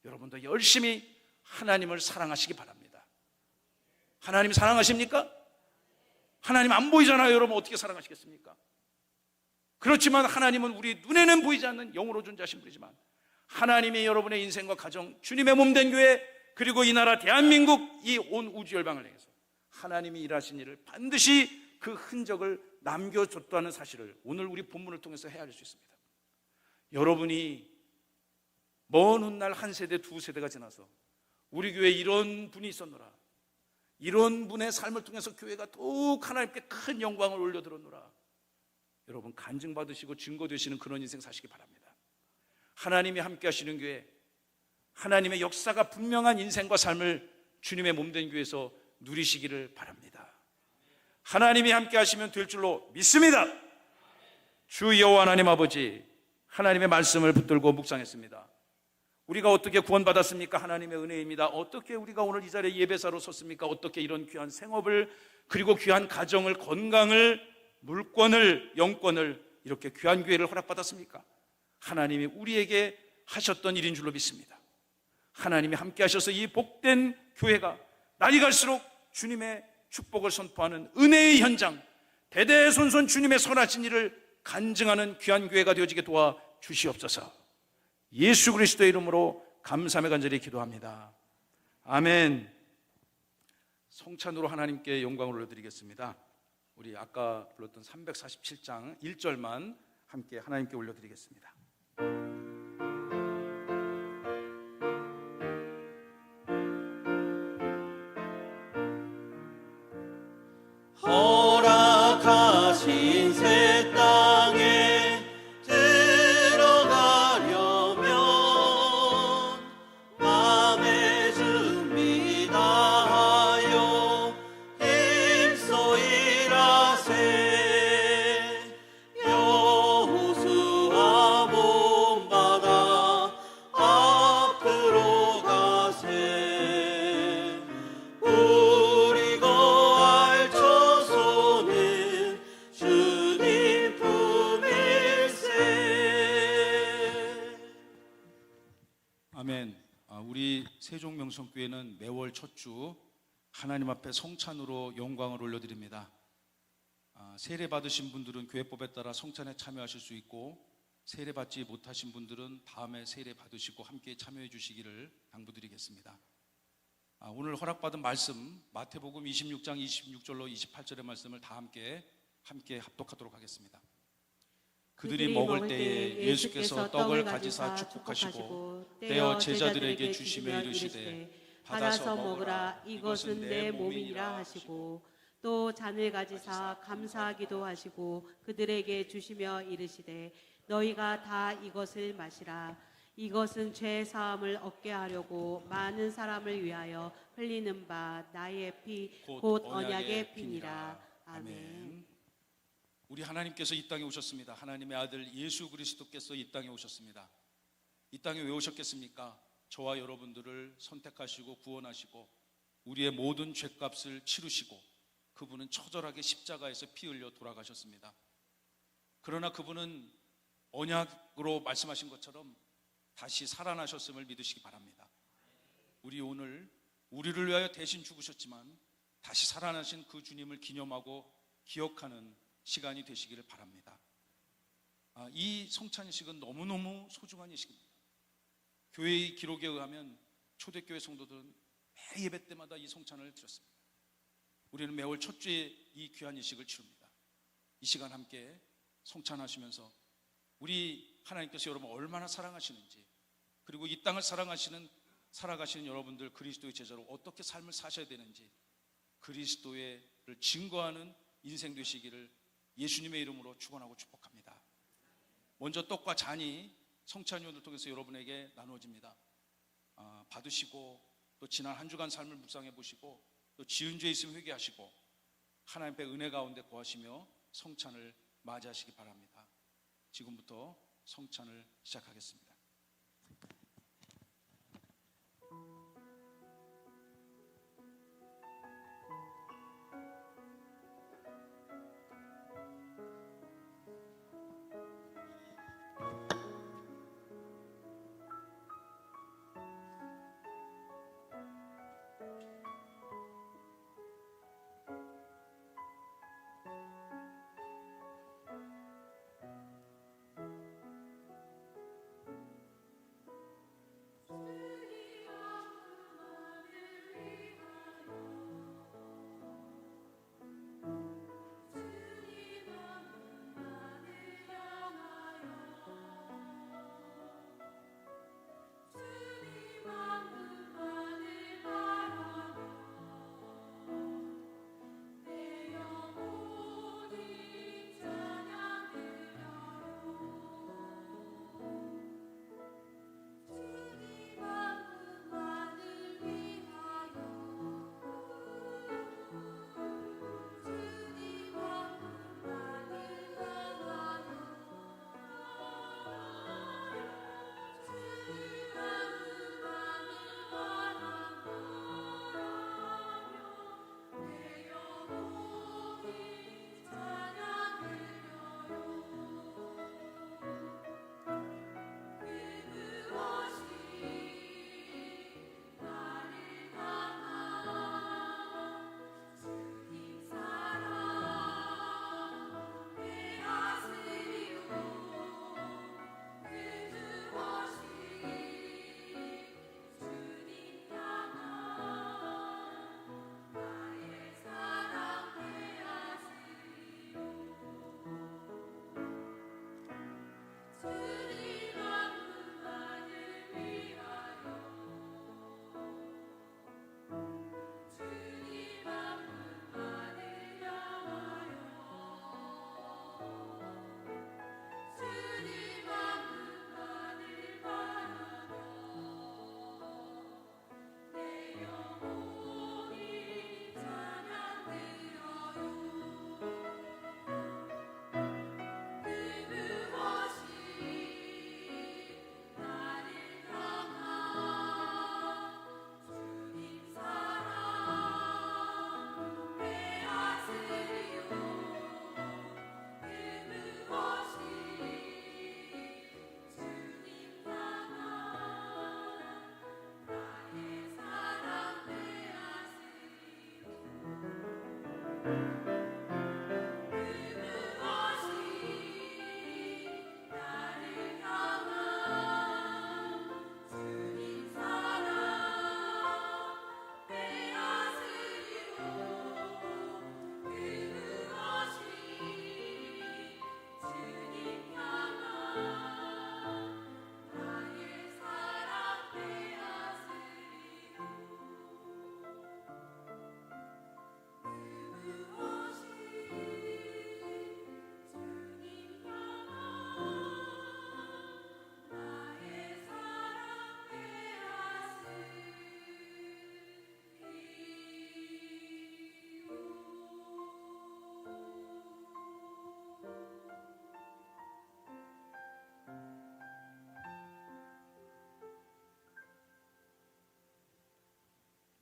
[SPEAKER 9] 여러분도 열심히 하나님을 사랑하시기 바랍니다. 하나님 사랑하십니까? 하나님 안 보이잖아요. 여러분 어떻게 사랑하시겠습니까? 그렇지만 하나님은 우리 눈에는 보이지 않는 영으로 존재하신 분이지만, 하나님이 여러분의 인생과 가정, 주님의 몸된 교회, 그리고 이 나라 대한민국, 이 온 우주 열방을 향해서 하나님이 일하신 일을 반드시 그 흔적을 남겨줬다는 사실을 오늘 우리 본문을 통해서 헤아릴 수 있습니다. 여러분이 먼 훗날 한 세대, 두 세대가 지나서 우리 교회에 이런 분이 있었노라, 이런 분의 삶을 통해서 교회가 더욱 하나님께 큰 영광을 올려드렸노라, 여러분 간증받으시고 증거되시는 그런 인생 사시기 바랍니다. 하나님이 함께 하시는 교회, 하나님의 역사가 분명한 인생과 삶을 주님의 몸된 교회에서 누리시기를 바랍니다. 하나님이 함께 하시면 될 줄로 믿습니다. 주 여호와 하나님 아버지, 하나님의 말씀을 붙들고 묵상했습니다. 우리가 어떻게 구원받았습니까? 하나님의 은혜입니다. 어떻게 우리가 오늘 이 자리에 예배사로 섰습니까? 어떻게 이런 귀한 생업을, 그리고 귀한 가정을, 건강을, 물권을, 영권을, 이렇게 귀한 교회를 허락받았습니까? 하나님이 우리에게 하셨던 일인 줄로 믿습니다. 하나님이 함께 하셔서 이 복된 교회가 날이 갈수록 주님의 축복을 선포하는 은혜의 현장, 대대손손 주님의 선하신 일을 간증하는 귀한 교회가 되어지게 도와 주시옵소서. 예수 그리스도의 이름으로 감사하며 간절히 기도합니다. 아멘. 성찬으로 하나님께 영광을 올려드리겠습니다. 우리 아까 불렀던 347장 1절만 함께 하나님께 올려드리겠습니다.
[SPEAKER 2] 허락하신 새 땅에 들어가려면 마음의 준비 다하여 힘써 일하세. 여호수아 몸
[SPEAKER 9] 아멘. 우리 세종명성교회는 매월 첫 주 하나님 앞에 성찬으로 영광을 올려드립니다. 세례 받으신 분들은 교회법에 따라 성찬에 참여하실 수 있고, 세례 받지 못하신 분들은 다음에 세례 받으시고 함께 참여해 주시기를 당부드리겠습니다. 오늘 허락받은 말씀 마태복음 26장 26절로 28절의 말씀을 다 함께 합독하도록 하겠습니다. 그들이 먹을 때에 예수께서 떡을 가지사 축복하시고 떼어 제자들에게 주시며 이르시되
[SPEAKER 10] 받아서 먹으라, 이것은 내 몸이니라 하시고, 또 잔을 가지사 감사하기도 하시고 그들에게 주시며 이르시되 너희가 다 이것을 마시라, 이것은 죄 사함을 얻게 하려고 많은 사람을 위하여 흘리는 바 나의 피 곧 언약의 피니라. 아멘.
[SPEAKER 9] 우리 하나님께서 이 땅에 오셨습니다. 하나님의 아들 예수 그리스도께서 이 땅에 오셨습니다. 이 땅에 왜 오셨겠습니까? 저와 여러분들을 선택하시고 구원하시고 우리의 모든 죄값을 치르시고, 그분은 처절하게 십자가에서 피 흘려 돌아가셨습니다. 그러나 그분은 언약으로 말씀하신 것처럼 다시 살아나셨음을 믿으시기 바랍니다. 우리 오늘 우리를 위하여 대신 죽으셨지만 다시 살아나신 그 주님을 기념하고 기억하는 시간이 되시기를 바랍니다. 이 성찬식은 너무너무 소중한 이식입니다. 교회의 기록에 의하면 초대교회 성도들은 매 예배 때마다 이 성찬을 드렸습니다. 우리는 매월 첫 주에 이 귀한 이식을 치릅니다. 이 시간 함께 성찬하시면서 우리 하나님께서 여러분 얼마나 사랑하시는지, 그리고 이 땅을 살아가시는 여러분들 그리스도의 제자로 어떻게 삶을 사셔야 되는지, 그리스도를 증거하는 인생 되시기를 예수님의 이름으로 축원하고 축복합니다. 먼저 떡과 잔이 성찬유를 통해서 여러분에게 나누어집니다. 받으시고 또 지난 한 주간 삶을 묵상해 보시고 또 지은 죄 있으면 회개하시고 하나님의 은혜 가운데 거하시며 성찬을 맞이하시기 바랍니다. 지금부터 성찬을 시작하겠습니다.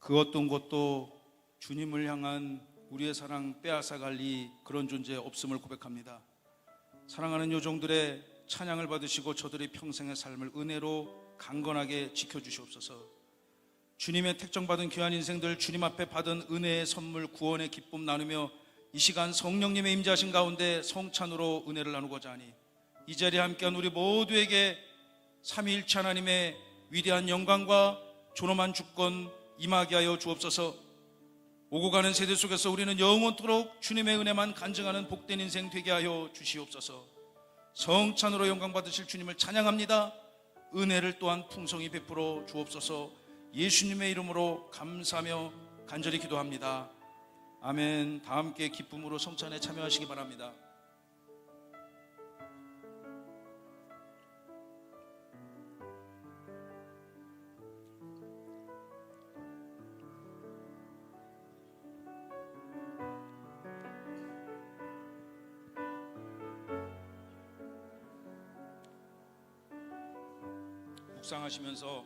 [SPEAKER 9] 그 어떤 것도 주님을 향한 우리의 사랑 빼앗아갈 그런 존재 없음을 고백합니다. 사랑하는 요종들의 찬양을 받으시고 저들의 평생의 삶을 은혜로 강건하게 지켜주시옵소서. 주님의 택정받은 귀한 인생들 주님 앞에 받은 은혜의 선물 구원의 기쁨 나누며 이 시간 성령님의 임재하신 가운데 성찬으로 은혜를 나누고자 하니 이 자리에 함께한 우리 모두에게 삼위일체 하나님의 위대한 영광과 존엄한 주권 임하게 하여 주옵소서. 오고 가는 세대 속에서 우리는 영원토록 주님의 은혜만 간증하는 복된 인생 되게 하여 주시옵소서. 성찬으로 영광 받으실 주님을 찬양합니다. 은혜를 또한 풍성히 베풀어 주옵소서. 예수님의 이름으로 감사하며 간절히 기도합니다. 아멘. 다 함께 기쁨으로 성찬에 참여하시기 바랍니다. 묵상하시면서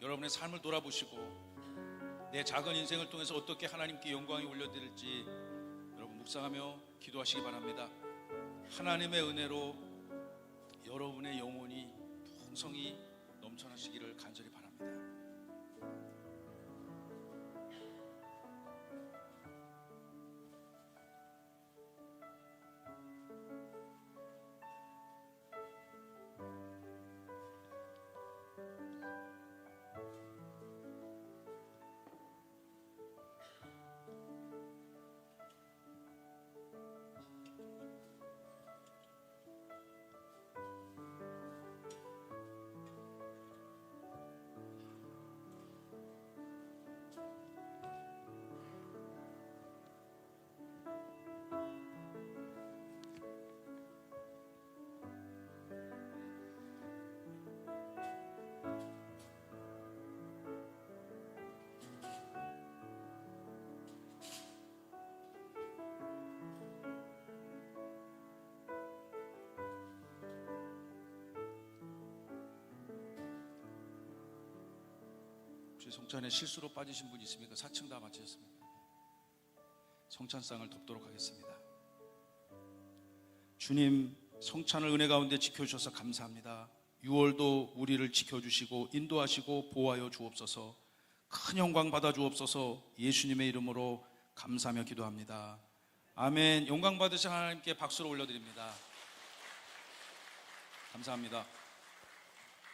[SPEAKER 9] 여러분의 삶을 돌아보시고 내 작은 인생을 통해서 어떻게 하나님께 영광이 올려드릴지 여러분 묵상하며 기도하시기 바랍니다. 하나님의 은혜로 여러분의 영혼이 풍성히 넘쳐나시기를 간절히 바랍니다. 혹시 성찬에 실수로 빠지신 분 있습니까? 4층 다 마치셨습니까? 성찬상을 돕도록 하겠습니다. 주님, 성찬을 은혜 가운데 지켜주셔서 감사합니다. 6월도 우리를 지켜주시고 인도하시고 보호하여 주옵소서. 큰 영광 받아 주옵소서. 예수님의 이름으로 감사하며 기도합니다. 아멘. 영광 받으신 하나님께 박수를 올려드립니다. 감사합니다.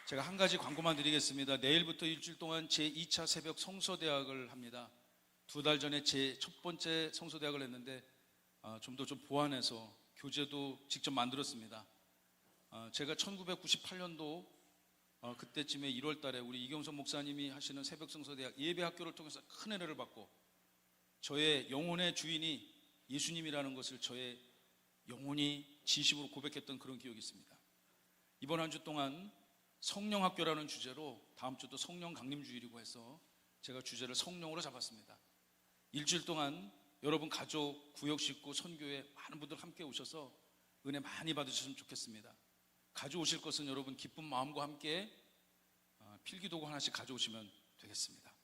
[SPEAKER 9] 제가 한 가지 광고만 드리겠습니다. 내일부터 일주일 동안 제2차 새벽 성서대학을 합니다. 2달 전에 제 첫 번째 성서대학을 했는데 좀 더 보완해서 교재도 직접 만들었습니다. 제가 1998년도 그때쯤에 1월 달에 우리 이경선 목사님이 하시는 새벽 성서대학 예배학교를 통해서 큰 은혜를 받고 저의 영혼의 주인이 예수님이라는 것을 저의 영혼이 진심으로 고백했던 그런 기억이 있습니다. 이번 한 주 동안 성령학교라는 주제로 다음 주도 성령 강림주일이고 해서 제가 주제를 성령으로 잡았습니다. 일주일 동안 여러분 가족, 구역 식구, 선교회 많은 분들 함께 오셔서 은혜 많이 받으셨으면 좋겠습니다. 가져오실 것은 여러분 기쁜 마음과 함께 필기도구 하나씩 가져오시면 되겠습니다.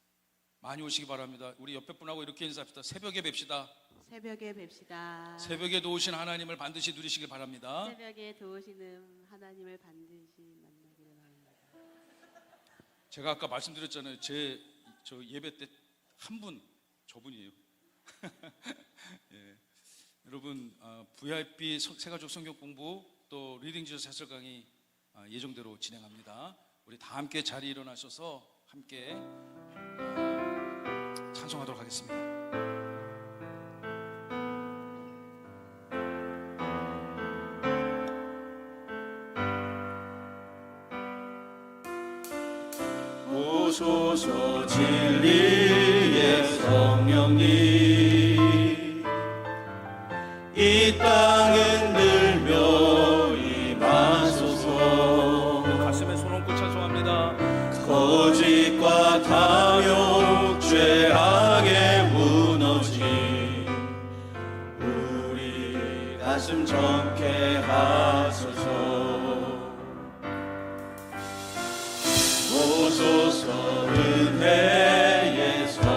[SPEAKER 9] 많이 오시기 바랍니다. 우리 옆에 분하고 이렇게 인사합시다. 새벽에 뵙시다.
[SPEAKER 10] 새벽에 뵙시다.
[SPEAKER 9] 새벽에 도우신 하나님을 반드시 누리시길 바랍니다.
[SPEAKER 10] 새벽에 도우시는 하나님을 반드시 만나기를 바랍니다.
[SPEAKER 9] 제가 아까 말씀드렸잖아요. 저 예배 때 한 분, 저분이에요. 예. 여러분 VIP 새가족 성경 공부 또 리딩 지저스 해설 강의 예정대로 진행합니다. 우리 다 함께 자리에 일어나셔서 함께 찬송하도록 하겠습니다.
[SPEAKER 2] 오소서 진리의 성령님 이 땅에 늘며 임하소서.
[SPEAKER 9] 가슴에 손 얹고 찬송합니다.
[SPEAKER 2] 거짓과 탐욕 죄악에 무너진 우리 가슴 정케 하소서. 오소서 은혜의 성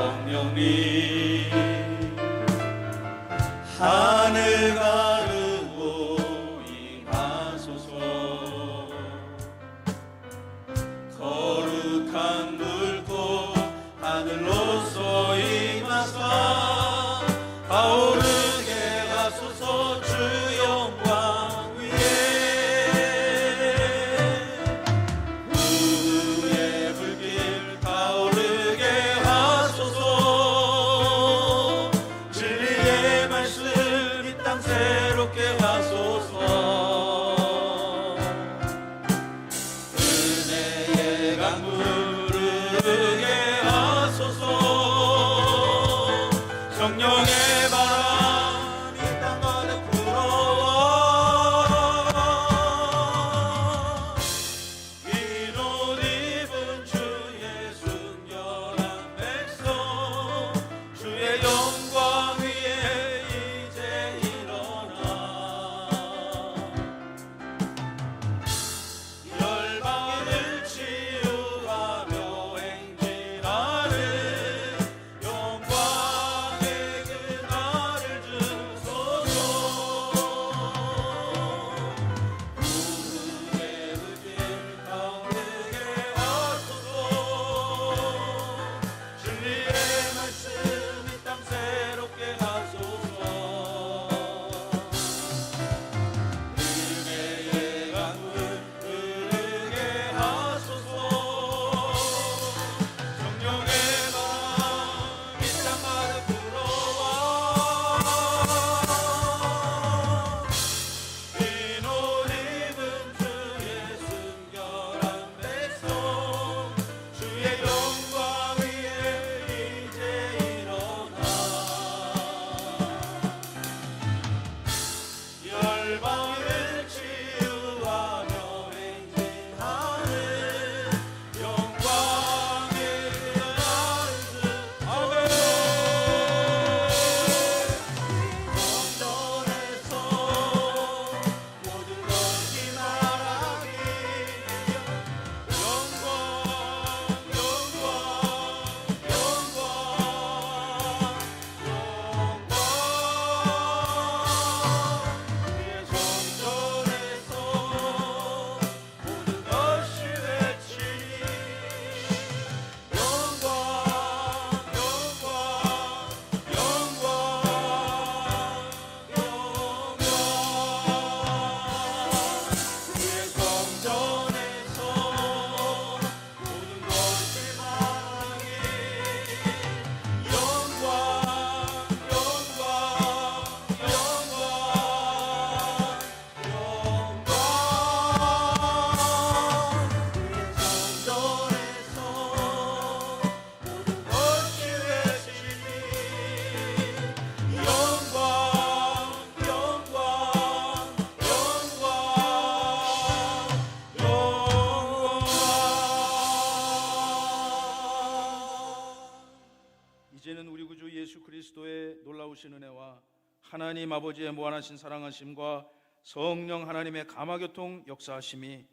[SPEAKER 9] 예수 그리스도의 놀라우신 은혜와 하나님 아버지의 무한하신 사랑하심과 성령 하나님의 감화교통 역사하심이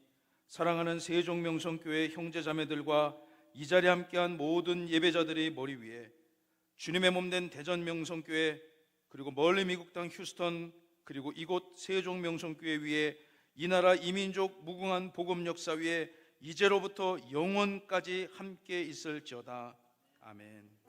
[SPEAKER 9] 사랑하는 세종명성교회 형제자매들과 이 자리에 함께한 모든 예배자들의 머리 위에 주님의 몸된 대전명성교회 그리고 멀리 미국 땅 휴스턴 그리고 이곳 세종명성교회 위에 이 나라 이민족 무궁한 복음 역사 위에 이제로부터 영원까지 함께 있을지어다. 아멘.